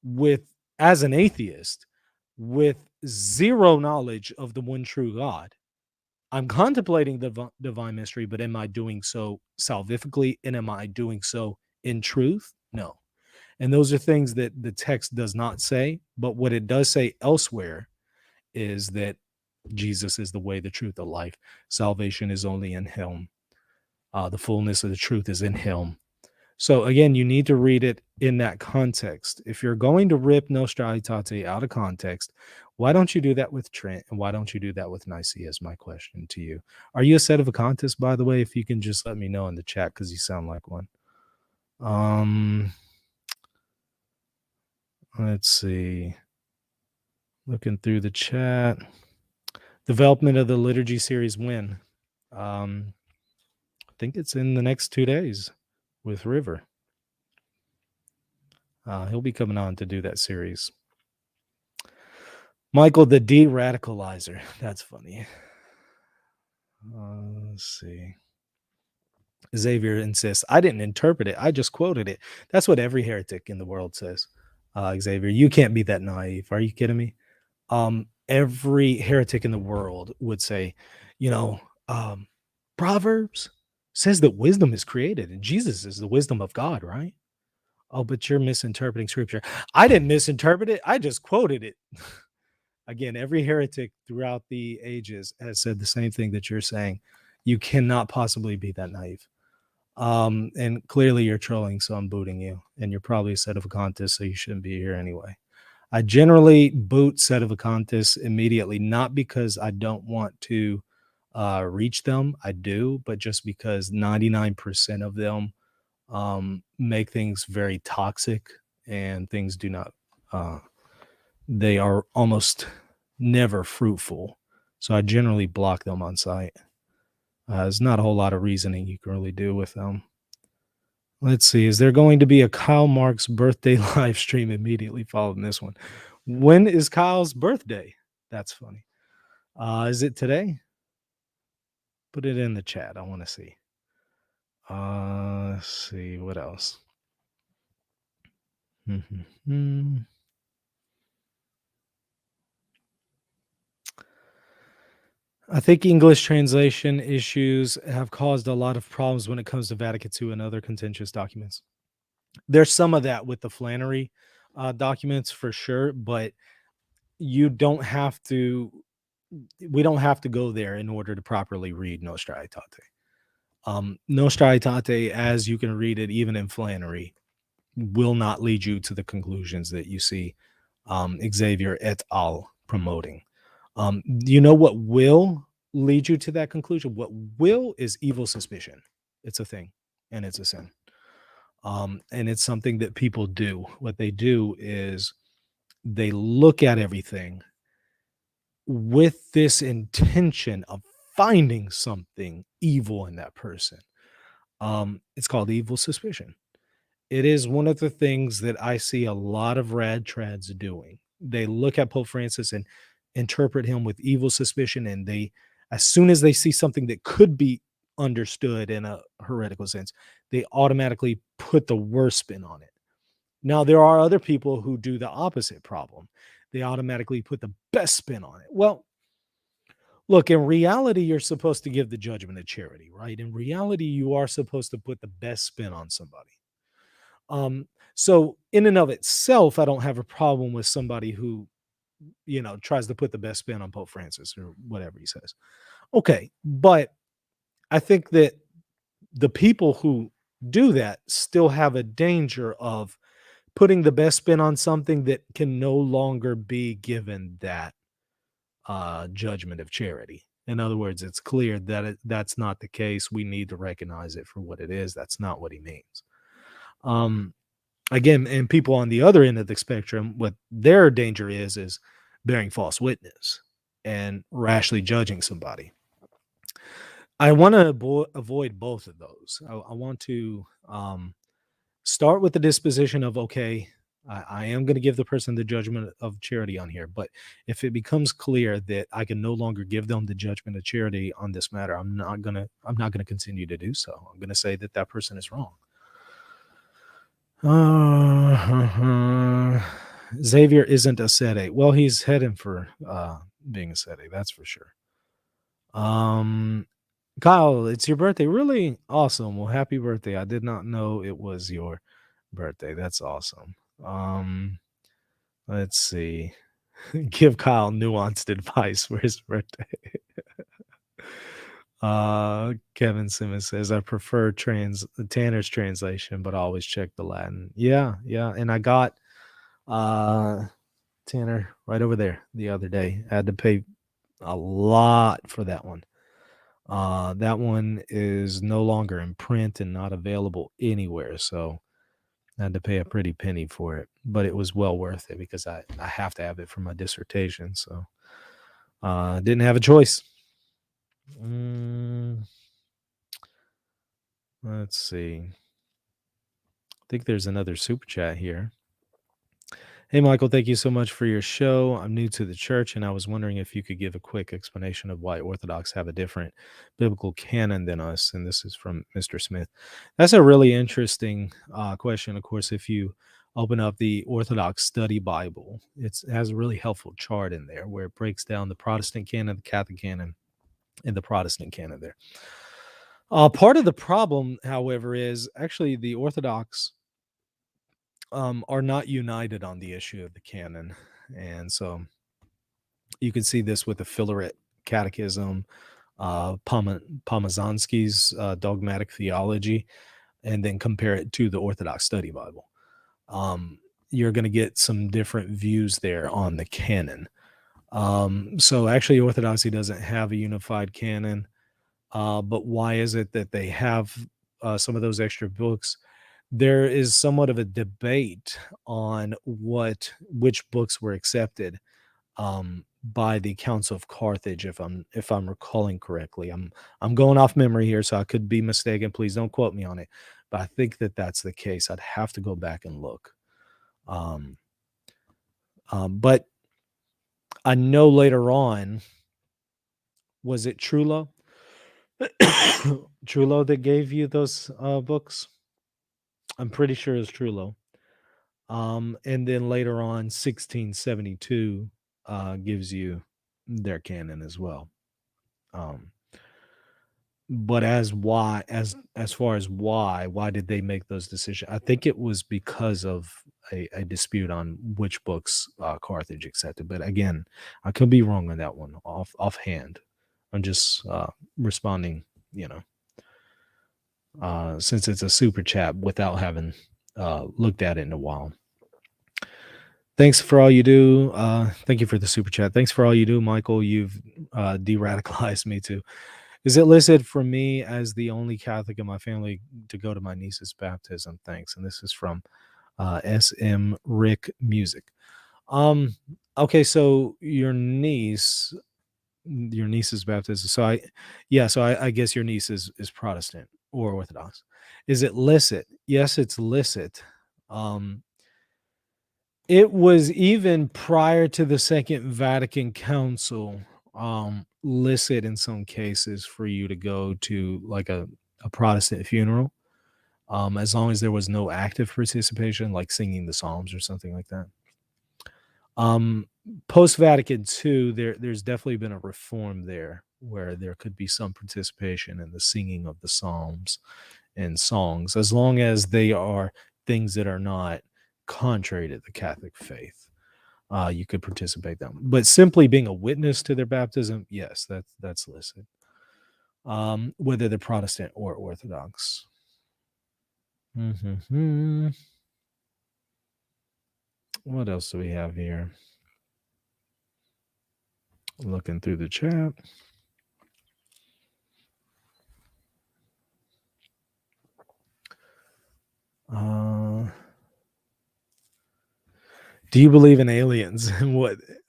with, as an atheist, with zero knowledge of the one true God. I'm contemplating the divine mystery, but am I doing so salvifically, and am I doing so in truth? No. And those are things that the text does not say. But what it does say elsewhere is that Jesus is the way, the truth, the life. Salvation is only in him. The fullness of the truth is in him. So again, you need to read it in that context. If you're going to rip Nostra Aetate out of context, why don't you do that with Trent? And why don't you do that with Nicaea is my question to you. Are you a Sedevacantist, by the way? If you can just let me know in the chat, because you sound like one. Let's see. Looking through the chat. Development of the liturgy series when? I think it's in the next 2 days with River. He'll be coming on to do that series. Michael, the de-radicalizer. That's funny. Let's see. Xavier insists, I didn't interpret it. I just quoted it. That's what every heretic in the world says. Xavier, you can't be that naive. Are you kidding me? Every heretic in the world would say, Proverbs says that wisdom is created and Jesus is the wisdom of God, right? Oh, but you're misinterpreting scripture. I didn't misinterpret it. I just quoted it. Again, every heretic throughout the ages has said the same thing that you're saying. You cannot possibly be that naive. And clearly you're trolling, so I'm booting you. And you're probably a Sedevacantist, so you shouldn't be here anyway. I generally boot Sedevacantists immediately, not because I don't want to reach them. I do, but just because 99% of them make things very toxic, and things do not, they are almost never fruitful. So I generally block them on site. There's not a whole lot of reasoning you can really do with them. Let's see. Is there going to be a Kyle Marks birthday live stream immediately following this one? When is Kyle's birthday? That's funny. Is it today? Put it in the chat. I want to see. Let's see. What else? I think English translation issues have caused a lot of problems when it comes to Vatican II and other contentious documents. There's some of that with the Flannery documents for sure, but you don't have to. We don't have to go there in order to properly read Nostra Aetate. Nostra Aetate, as you can read it, even in Flannery, will not lead you to the conclusions that you see Xavier et al. Promoting. You know what will lead you to that conclusion? What will is evil suspicion. It's a thing, and it's a sin. And it's something that people do. What they do is they look at everything with this intention of finding something evil in that person. It's called evil suspicion. It is one of the things that I see a lot of rad trads doing. They look at Pope Francis and interpret him with evil suspicion, and they, as soon as they see something that could be understood in a heretical sense, they automatically put the worst spin on it. Now, there are other people who do the opposite problem. They automatically put the best spin on it. Well, look, in reality, you're supposed to give the judgment of charity, right? In reality, you are supposed to put the best spin on somebody. So in and of itself, I don't have a problem with somebody who, tries to put the best spin on Pope Francis or whatever he says. Okay. But I think that the people who do that still have a danger of putting the best spin on something that can no longer be given that judgment of charity. In other words, it's clear that that's not the case. We need to recognize it for what it is. That's not what he means. Again, and people on the other end of the spectrum, what their danger is bearing false witness. and rashly judging somebody. I want to avoid both of those. I want to start with the disposition of, okay, I am going to give the person the judgment of charity on here, but if it becomes clear that I can no longer give them the judgment of charity on this matter, I'm not gonna continue to do so. I'm going to say that that person is wrong. Xavier isn't a sete. Well, he's heading for being a sete, that's for sure. Kyle, it's your birthday. Really awesome. Well, happy birthday. I did not know it was your birthday. That's awesome. Let's see. Give Kyle nuanced advice for his birthday. Kevin Simmons says, I prefer Tanner's translation, but I always check the Latin. Yeah. And I got Tanner right over there the other day. I had to pay a lot for that one. That one is no longer in print and not available anywhere. So I had to pay a pretty penny for it, but it was well worth it because I have to have it for my dissertation. So didn't have a choice. Let's see. I think there's another super chat here. Hey, Michael, thank you so much for your show. I'm new to the church, and I was wondering if you could give a quick explanation of why Orthodox have a different biblical canon than us. And this is from Mr. Smith. That's a really interesting question. Of course, if you open up the Orthodox Study Bible, it has a really helpful chart in there where it breaks down the Protestant canon, the Catholic canon, and the Protestant canon there. Part of the problem, however, is actually the Orthodox are not united on the issue of the canon. And so you can see this with the Filaret Catechism, Pomazansky's Dogmatic Theology, and then compare it to the Orthodox Study Bible. You're going to get some different views there on the canon. So actually Orthodoxy doesn't have a unified canon. But why is it that they have some of those extra books? There is somewhat of a debate on which books were accepted by the Council of Carthage, if I'm recalling correctly. I'm going off memory here, so I could be mistaken. Please don't quote me on it, but I think that that's the case. I'd have to go back and look. But I know later on, was it Trullo? Trullo that gave you those books? I'm pretty sure it's Trullo. And then later on, 1672 gives you their canon as well. But as far as why did they make those decisions? I think it was because of a dispute on which books Carthage accepted. But again, I could be wrong on that one offhand. I'm just responding, since it's a super chat without having looked at it in a while. Thanks for all you do. Thank you for the super chat. Thanks for all you do, Michael. You've de-radicalized me too. Is it listed for me as the only Catholic in my family to go to my niece's baptism? Thanks. And this is from SM Rick Music. Okay, so your niece's baptism. So I guess your niece is Protestant or Orthodox. Is it licit? Yes, it's licit. It was even prior to the Second Vatican Council, licit in some cases for you to go to like a Protestant funeral, as long as there was no active participation, like singing the Psalms or something like that. Post Vatican II, there's definitely been a reform there where there could be some participation in the singing of the Psalms and songs, as long as they are things that are not contrary to the Catholic faith. You could participate them, but simply being a witness to their baptism, yes, that's licit. Whether they're Protestant or Orthodox. What else do we have here? Looking through the chat. Do you believe in aliens? And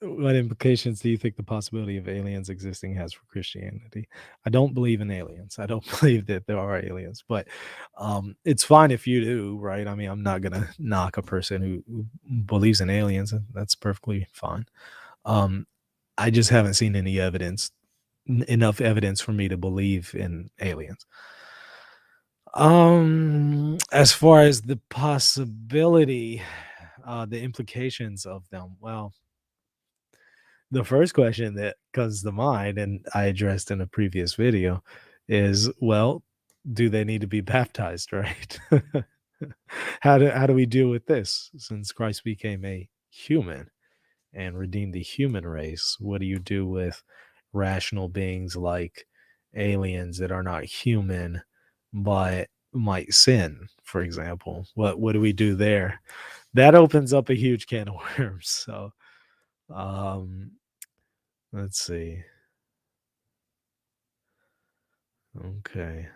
what implications do you think the possibility of aliens existing has for Christianity? I don't believe in aliens. I don't believe that there are aliens, but it's fine if you do, right? I mean, I'm not gonna knock a person who believes in aliens. That's perfectly fine. Um, I just haven't seen any evidence, enough evidence for me to believe in aliens. As far as the possibility, the implications of them, well, the first question that comes to mind, and I addressed in a previous video, is, well, do they need to be baptized, right? How do we deal with this since Christ became a human and redeemed the human race? What do you do with rational beings like aliens that are not human but might sin, for example? What do we do there? That opens up a huge can of worms. So um let's see. Okay.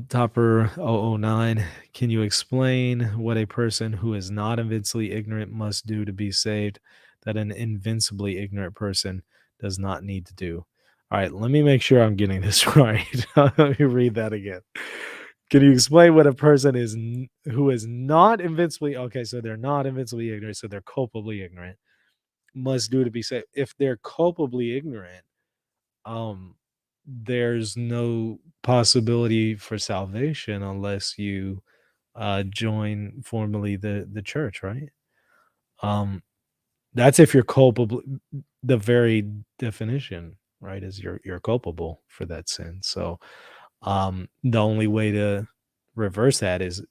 Topper 009, can you explain what a person who is not invincibly ignorant must do to be saved that an invincibly ignorant person does not need to do? All right, let me make sure I'm getting this right. Let me read that again. Can you explain what a person who is not invincibly, okay, so they're not invincibly ignorant, so they're culpably ignorant, must do to be saved? If they're culpably ignorant, um there's no possibility for salvation unless you join formally the church, right? um that's if you're culpable. The very definition, right, is you're culpable for that sin. So the only way to reverse that is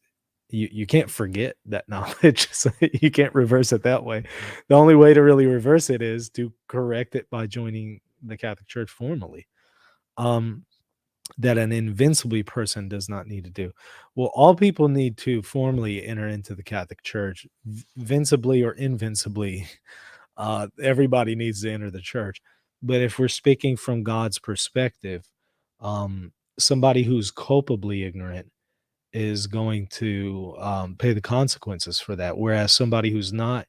you can't forget that knowledge. So you can't reverse it that way. The only way to really reverse it is to correct it by joining the Catholic Church formally. um that an invincibly person does not need to do. Well, all people need to formally enter into the Catholic Church, vincibly or invincibly. Everybody needs to enter the church. But if we're speaking from God's perspective, somebody who's culpably ignorant is going to pay the consequences for that. Whereas somebody who's not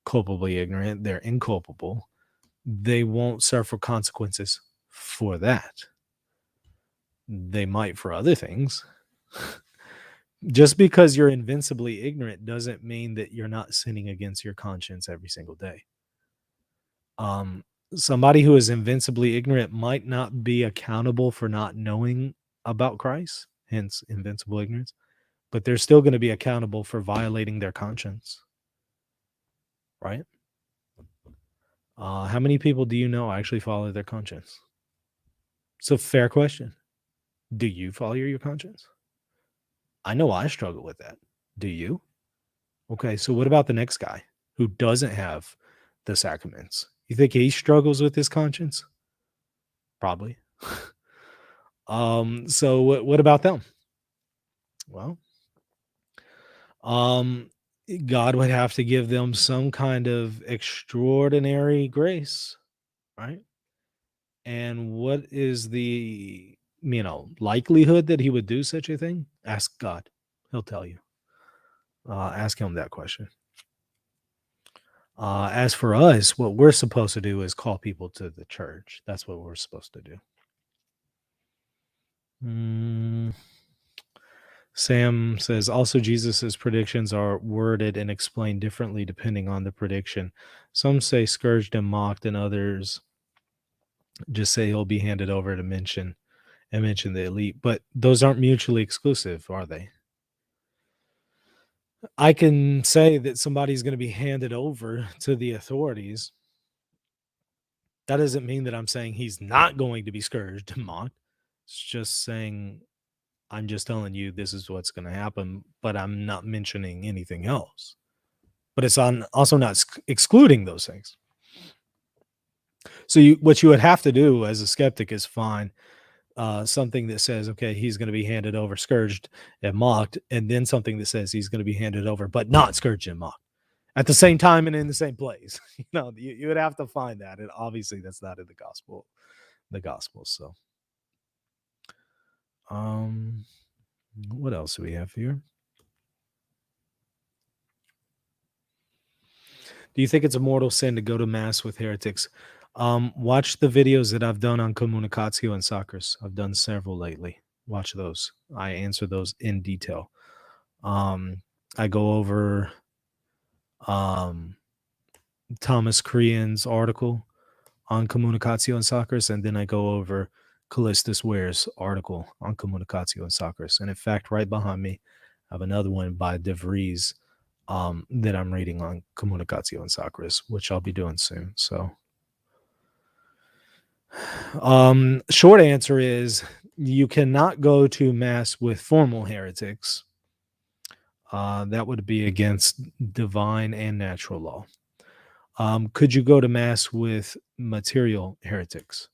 culpably ignorant, they're inculpable, they won't suffer consequences for that. They might for other things. Just because you're invincibly ignorant doesn't mean that you're not sinning against your conscience every single day. Um, Somebody who is invincibly ignorant might not be accountable for not knowing about Christ, hence invincible ignorance, but they're still going to be accountable for violating their conscience, right? How many people do you know actually follow their conscience? It's a fair question. Do you follow your conscience? I know I struggle with that. Do you? Okay, so what about the next guy who doesn't have the sacraments? You think he struggles with his conscience? Probably. So what about them? Well, um, God would have to give them some kind of extraordinary grace, right? And what is the likelihood that he would do such a thing? Ask God. He'll tell you. Ask him that question. As for us, what we're supposed to do is call people to the church. That's what we're supposed to do. Mm, Sam says also Jesus's predictions are worded and explained differently depending on the prediction. Some say scourged and mocked, and others just say he'll be handed over to mention the elite. But those aren't mutually exclusive, are they? I can say that somebody's going to be handed over to the authorities. That doesn't mean that I'm saying he's not going to be scourged and mocked. It's just saying I'm just telling you this is what's going to happen, but I'm not mentioning anything else. But it's also not excluding those things. So what you would have to do as a skeptic is find something that says, okay, he's going to be handed over, scourged and mocked, and then something that says he's going to be handed over, but not scourged and mocked at the same time and in the same place. You would have to find that, and obviously that's not in the gospel. So, what else do we have here? Do you think it's a mortal sin to go to mass with heretics? Watch the videos that I've done on Communicatio and Sacris. I've done several lately. Watch those. I answer those in detail. I go over um, Thomas Crean's article on Communicatio and Sacris, and then I go over Callistus Ware's article on Communicatio and Sacris. And in fact, right behind me, I have another one by De Vries that I'm reading on Communicatio and Sacris, which I'll be doing soon. So, short answer is you cannot go to mass with formal heretics. That would be against divine and natural law. Could you go to mass with material heretics?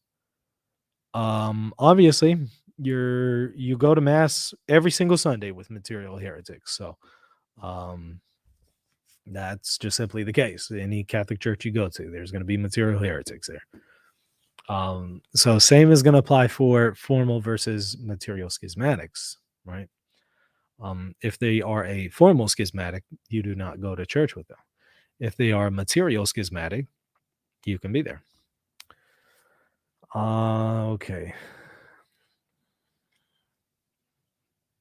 Obviously, you go to mass every single Sunday with material heretics. So, that's just simply the case. Any Catholic church you go to, there's going to be material heretics there. So same is going to apply for formal versus material schismatics, right? If they are a formal schismatic, you do not go to church with them. If they are material schismatic, you can be there. Okay.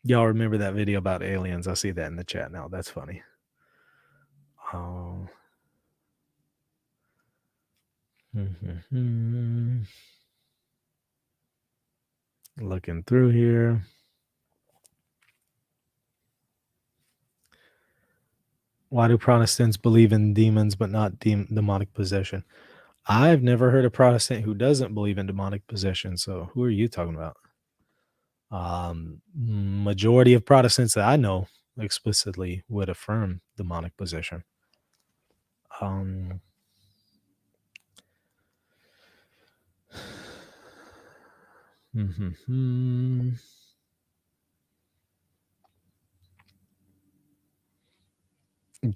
Y'all remember that video about aliens? I see that in the chat now. That's funny. Looking through here. Why do Protestants believe in demons but not demonic possession? I've never heard a Protestant who doesn't believe in demonic possession. So who are you talking about? Majority of Protestants that I know explicitly would affirm demonic possession.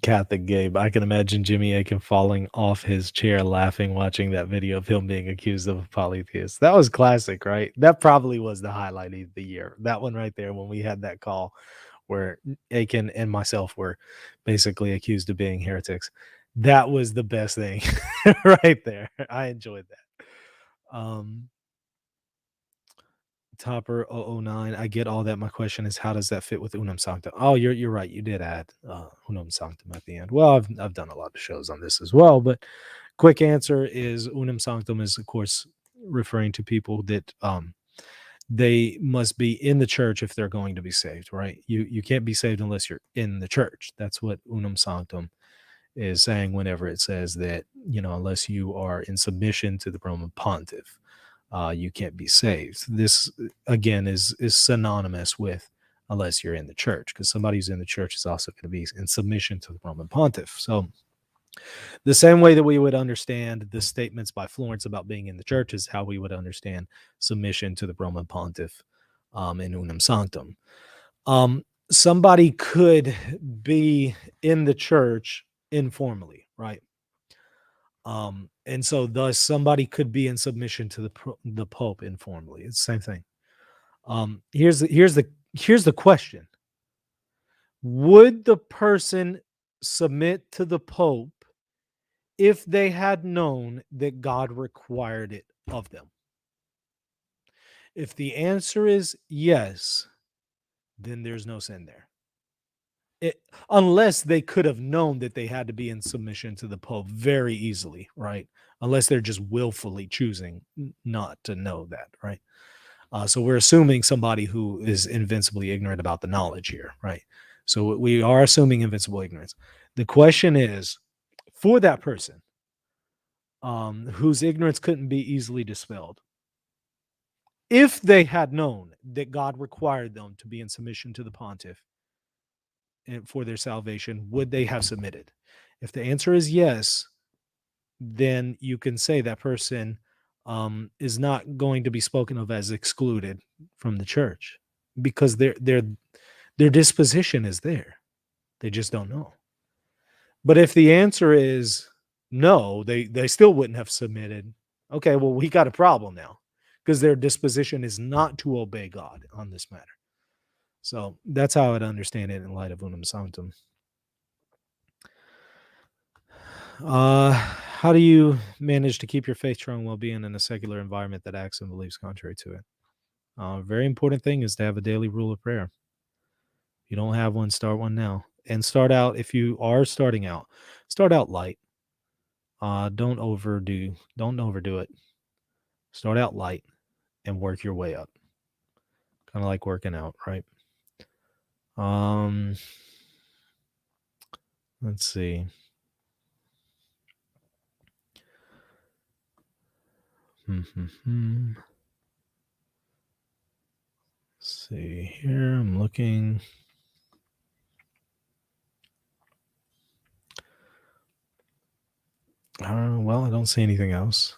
Catholic Gabe. I can imagine Jimmy Akin falling off his chair laughing watching that video of him being accused of a polytheist. That was classic, right? That probably was the highlight of the year. That one right there when we had that call where Akin and myself were basically accused of being heretics. That was the best thing right there. I enjoyed that. Topper 009. I get all that. My question is, how does that fit with Unum Sanctum? Oh, you're right. You did add Unum Sanctum at the end. Well, I've done a lot of shows on this as well, but quick answer is Unum Sanctum is, of course, referring to people that they must be in the church if they're going to be saved, right? You can't be saved unless you're in the church. That's what Unum Sanctum is saying whenever it says that, unless you are in submission to the Roman Pontiff, you can't be saved. This again is synonymous with unless you're in the church, because somebody who's in the church is also going to be in submission to the Roman Pontiff. So the same way that we would understand the statements by Florence about being in the church is how we would understand submission to the Roman Pontiff in Unum Sanctum. Somebody could be in the church informally, right? And so thus somebody could be in submission to the Pope informally. It's the same thing. Here's the question. Would the person submit to the Pope if they had known that God required it of them? If the answer is yes, then there's no sin there. Unless they could have known that they had to be in submission to the Pope very easily, right? Unless they're just willfully choosing not to know that, right? So we're assuming somebody who is invincibly ignorant about the knowledge here, right? So we are assuming invincible ignorance. The question is, for that person whose ignorance couldn't be easily dispelled, if they had known that God required them to be in submission to the pontiff for their salvation, would they have submitted? If the answer is yes, then you can say that person is not going to be spoken of as excluded from the church, because their disposition is there. They just don't know. But if the answer is no, they still wouldn't have submitted. Okay, well, we got a problem now, because their disposition is not to obey God on this matter. So that's how I'd understand it in light of Unum Sanctum. How do you manage to keep your faith strong while being in a secular environment that acts and believes contrary to it? Very important thing is to have a daily rule of prayer. If you don't have one, start one now. And start out, if you are starting out, start out light. Don't overdo it. Start out light and work your way up. Kind of like working out, right? Let's see. Let's see here. I'm looking. Well, I don't see anything else.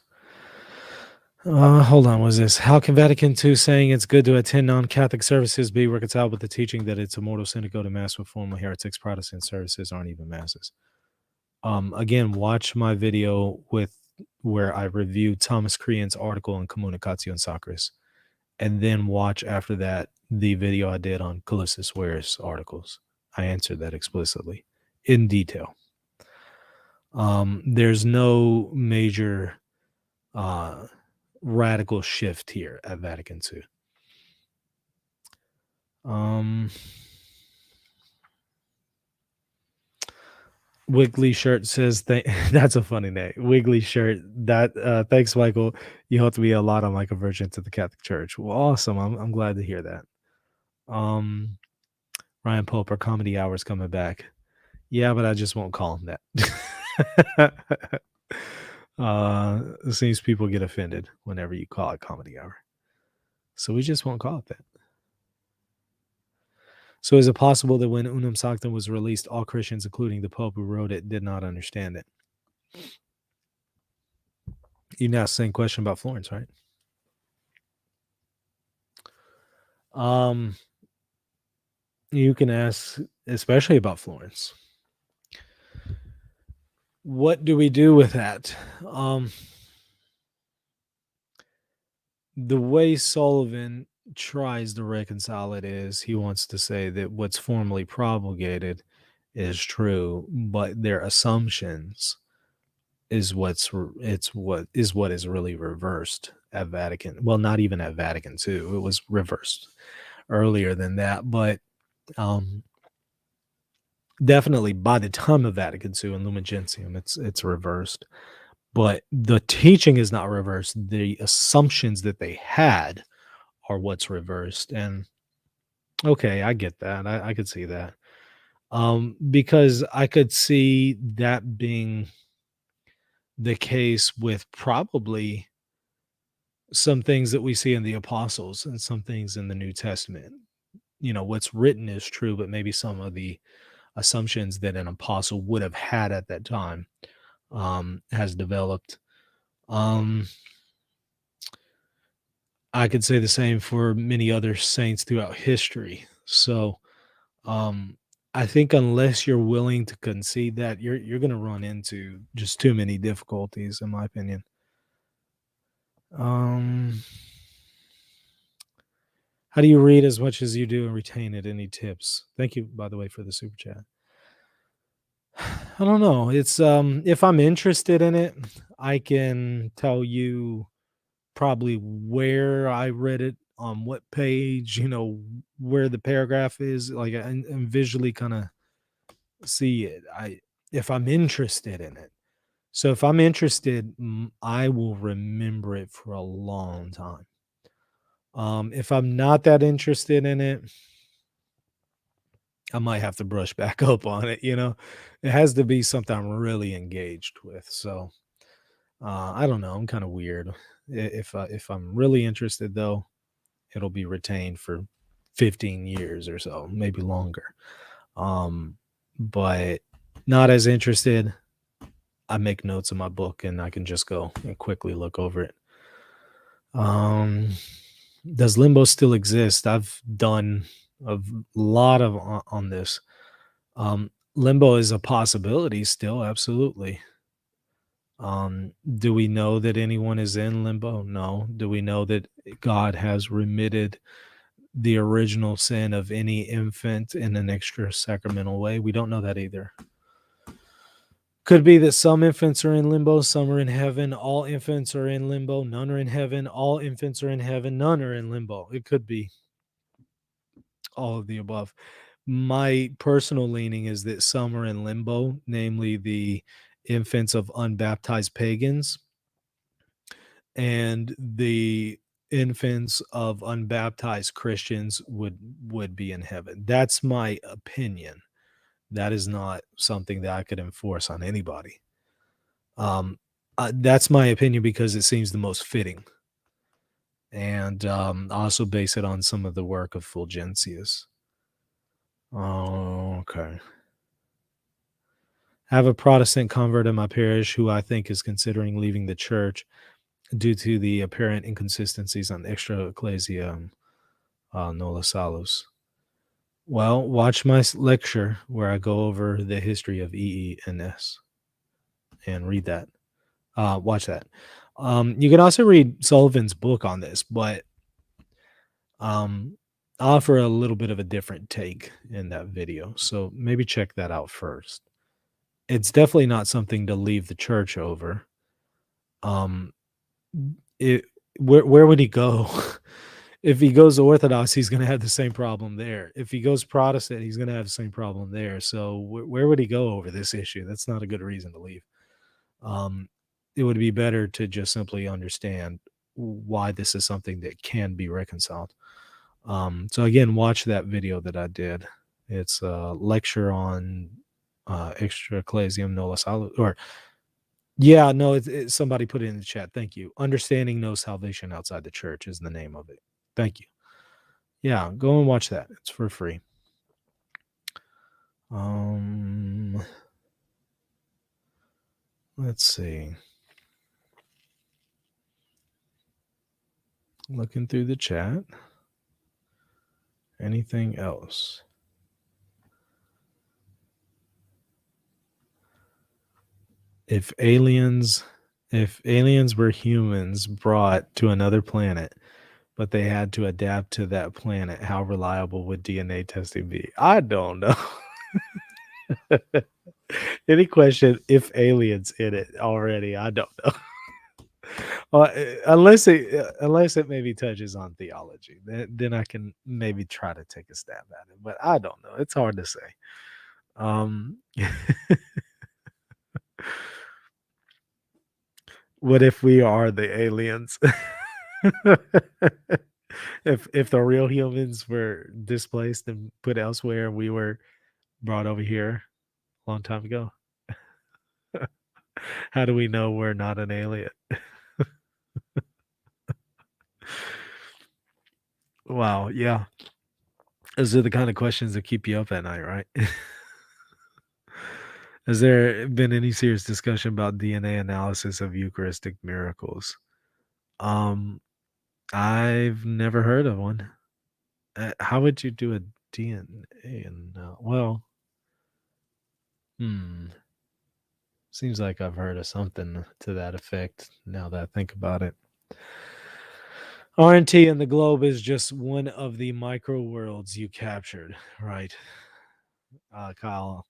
Hold on. What is this? How can Vatican II saying it's good to attend non-Catholic services be reconciled with the teaching that it's a mortal sin to go to mass with formal heretics? Protestant services aren't even masses. Again, watch my video where I reviewed Thomas Crean's article on Communicatio Sacris, and then watch after that the video I did on Callistus Ware's articles. I answered that explicitly in detail. There's no major radical shift here at Vatican II. Wiggly Shirt says that's a funny name. Wiggly Shirt. That thanks, Michael. You helped me a lot on my conversion to the Catholic Church. Well, awesome. I'm glad to hear that. Ryan Pope, our comedy hours coming back. Yeah, but I just won't call him that. It seems people get offended whenever you call it comedy hour. So we just won't call it that. So is it possible that when Unum Sanctum was released, all Christians, including the Pope who wrote it, did not understand it? You can ask the same question about Florence, right? You can ask, especially about Florence. What do we do with that? The way Sullivan tries to reconcile it is he wants to say that what's formally promulgated is true, but their assumptions is what is really reversed at Vatican. Well, not even at Vatican II. It was reversed earlier than that, but definitely by the time of Vatican II and Lumen Gentium, it's reversed. But the teaching is not reversed. The assumptions that they had are what's reversed. And okay, I get that. I could see that. Because I could see that being the case with probably some things that we see in the apostles and some things in the New Testament. You know, what's written is true, but maybe some of the assumptions that an apostle would have had at that time has developed. I could say the same for many other saints throughout history. So I think unless you're willing to concede that, you're going to run into just too many difficulties, in my opinion. How do you read as much as you do and retain it? Any tips? Thank you, by the way, for the super chat. I don't know. It's if I'm interested in it, I can tell you probably where I read it, on what page, you know, where the paragraph is, like, and visually kind of see it. If I'm interested in it. So if I'm interested, I will remember it for a long time. If I'm not that interested in it, I might have to brush back up on it. You know, it has to be something I'm really engaged with. So I don't know. I'm kind of weird. If I'm really interested, though, it'll be retained for 15 years or so, maybe longer. But not as interested. I make notes in my book and I can just go and quickly look over it. Does Limbo still exist? I've done a lot of on this. Limbo is a possibility still, absolutely. Do we know that anyone is in limbo? No. Do we know that God has remitted the original sin of any infant in an extra sacramental way? We don't know that either. Could be that some infants are in limbo, some are in heaven. All infants are in limbo, none are in heaven. All infants are in heaven, none are in limbo. It could be all of the above. My personal leaning is that some are in limbo, namely the infants of unbaptized pagans and the infants of unbaptized Christians would be in heaven. That's my opinion. That is not something that I could enforce on anybody. That's my opinion because it seems the most fitting, and I also base it on some of the work of Fulgentius. Okay. I have a Protestant convert in my parish who I think is considering leaving the church due to the apparent inconsistencies on extra ecclesia nola salus. Well, watch my lecture where I go over the history of EENS and read that. Watch that. You can also read Sullivan's book on this, but I offer a little bit of a different take in that video. So maybe check that out first. It's definitely not something to leave the church over. It where would he go? If he goes to Orthodox, he's going to have the same problem there. If he goes Protestant, he's going to have the same problem there. So where would he go over this issue? That's not a good reason to leave. It would be better to just simply understand why this is something that can be reconciled. So again, watch that video that I did. It's a lecture on extra ecclesiam nola salus, or yeah, no, it's somebody put it in the chat. Thank you. Understanding no salvation outside the church is the name of it. Thank you. Yeah, go and watch that. It's for free. Let's see. Looking through the chat. Anything else? If aliens were humans brought to another planet, but they had to adapt to that planet, how reliable would DNA testing be? I don't know. Any question if aliens in it already? I don't know. Unless it maybe touches on theology, then I can maybe try to take a stab at it. But I don't know. It's hard to say. What if we are the aliens? If the real humans were displaced and put elsewhere, we were brought over here a long time ago. How do we know we're not an alien? Wow, yeah. Those are the kind of questions that keep you up at night, right? Has there been any serious discussion about DNA analysis of Eucharistic miracles? I've never heard of one. How would you do a DNA? Well, seems like I've heard of something to that effect now that I think about it. RNT and the globe is just one of the micro worlds you captured, right? Kyle,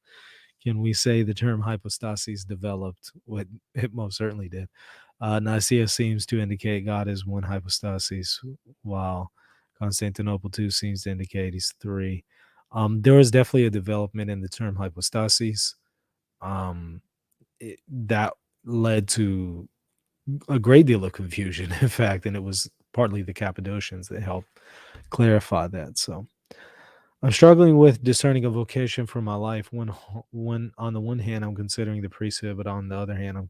can we say the term hypostasis developed? What it most certainly did. Nicaea seems to indicate God is one hypostasis, while Constantinople too seems to indicate he's three. There was definitely a development in the term hypostasis that led to a great deal of confusion, in fact, and it was partly the Cappadocians that helped clarify that. So I'm struggling with discerning a vocation for my life. When on the one hand, I'm considering the priesthood, but on the other hand, I'm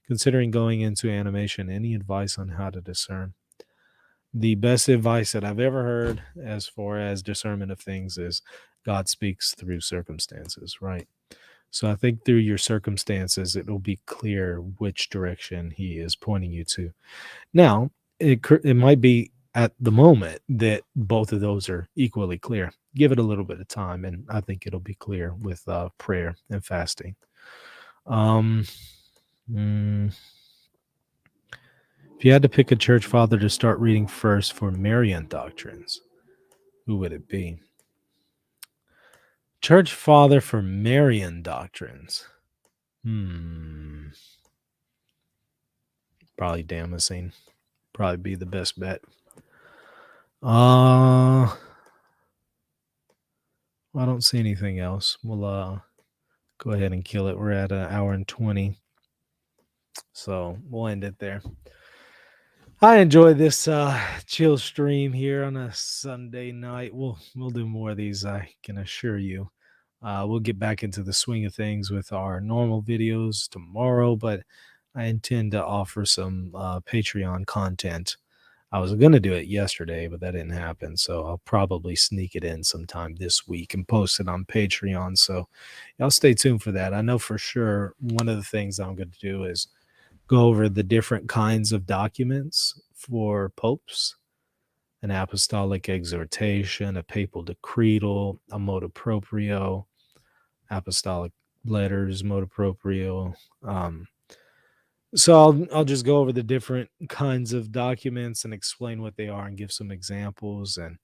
considering going into animation. Any advice on how to discern? The best advice that I've ever heard as far as discernment of things is God speaks through circumstances, right? So I think through your circumstances, it'll be clear which direction he is pointing you to. Now, it might be at the moment that both of those are equally clear. Give it a little bit of time, and I think it'll be clear with prayer and fasting. If you had to pick a church father to start reading first for Marian doctrines, who would it be? Church father for Marian doctrines. Probably Damascene. Probably be the best bet. I don't see anything else. We'll go ahead and kill it. We're at an hour and 20. So we'll end it there. I enjoy this chill stream here on a Sunday night. We'll do more of these, I can assure you. We'll get back into the swing of things with our normal videos tomorrow, but I intend to offer some Patreon content. I was going to do it yesterday, but that didn't happen. So I'll probably sneak it in sometime this week and post it on Patreon. So y'all stay tuned for that. I know for sure one of the things I'm going to do is go over the different kinds of documents for popes: an apostolic exhortation, a papal decretal, a motu proprio, apostolic letters, motu proprio. So I'll just go over the different kinds of documents and explain what they are and give some examples, and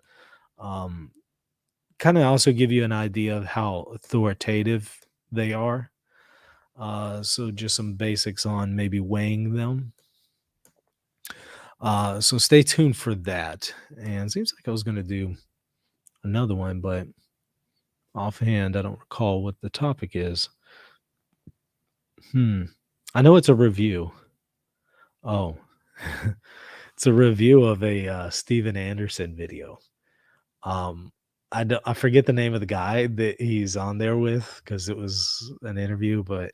kind of also give you an idea of how authoritative they are. So just some basics on maybe weighing them. So stay tuned for that. And it seems like I was going to do another one, but offhand, I don't recall what the topic is. I know it's a review. Oh, it's a review of a Steven Anderson video. I forget the name of the guy that he's on there with because it was an interview, but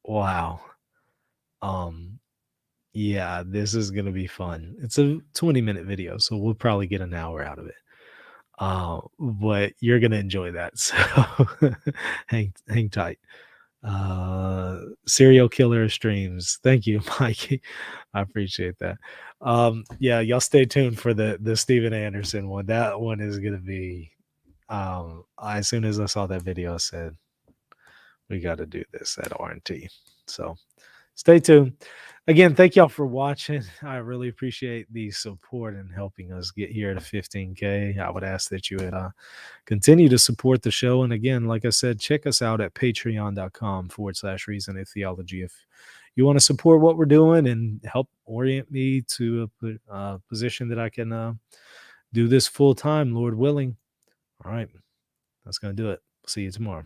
wow. Yeah, this is gonna be fun. It's a 20-minute video, so we'll probably get an hour out of it. But you're gonna enjoy that. So hang tight. Serial killer streams. Thank you, Mikey. I appreciate that. Yeah, y'all stay tuned for the Steven Anderson one. That one is gonna be as soon as I saw that video, I said we got to do this at RNT. So stay tuned. Again, thank y'all for watching. I really appreciate the support and helping us get here to 15K. I would ask that you would continue to support the show. And again, like I said, check us out at patreon.com/reason and theology if you want to support what we're doing and help orient me to a position that I can do this full time, Lord willing. All right, that's going to do it. See you tomorrow.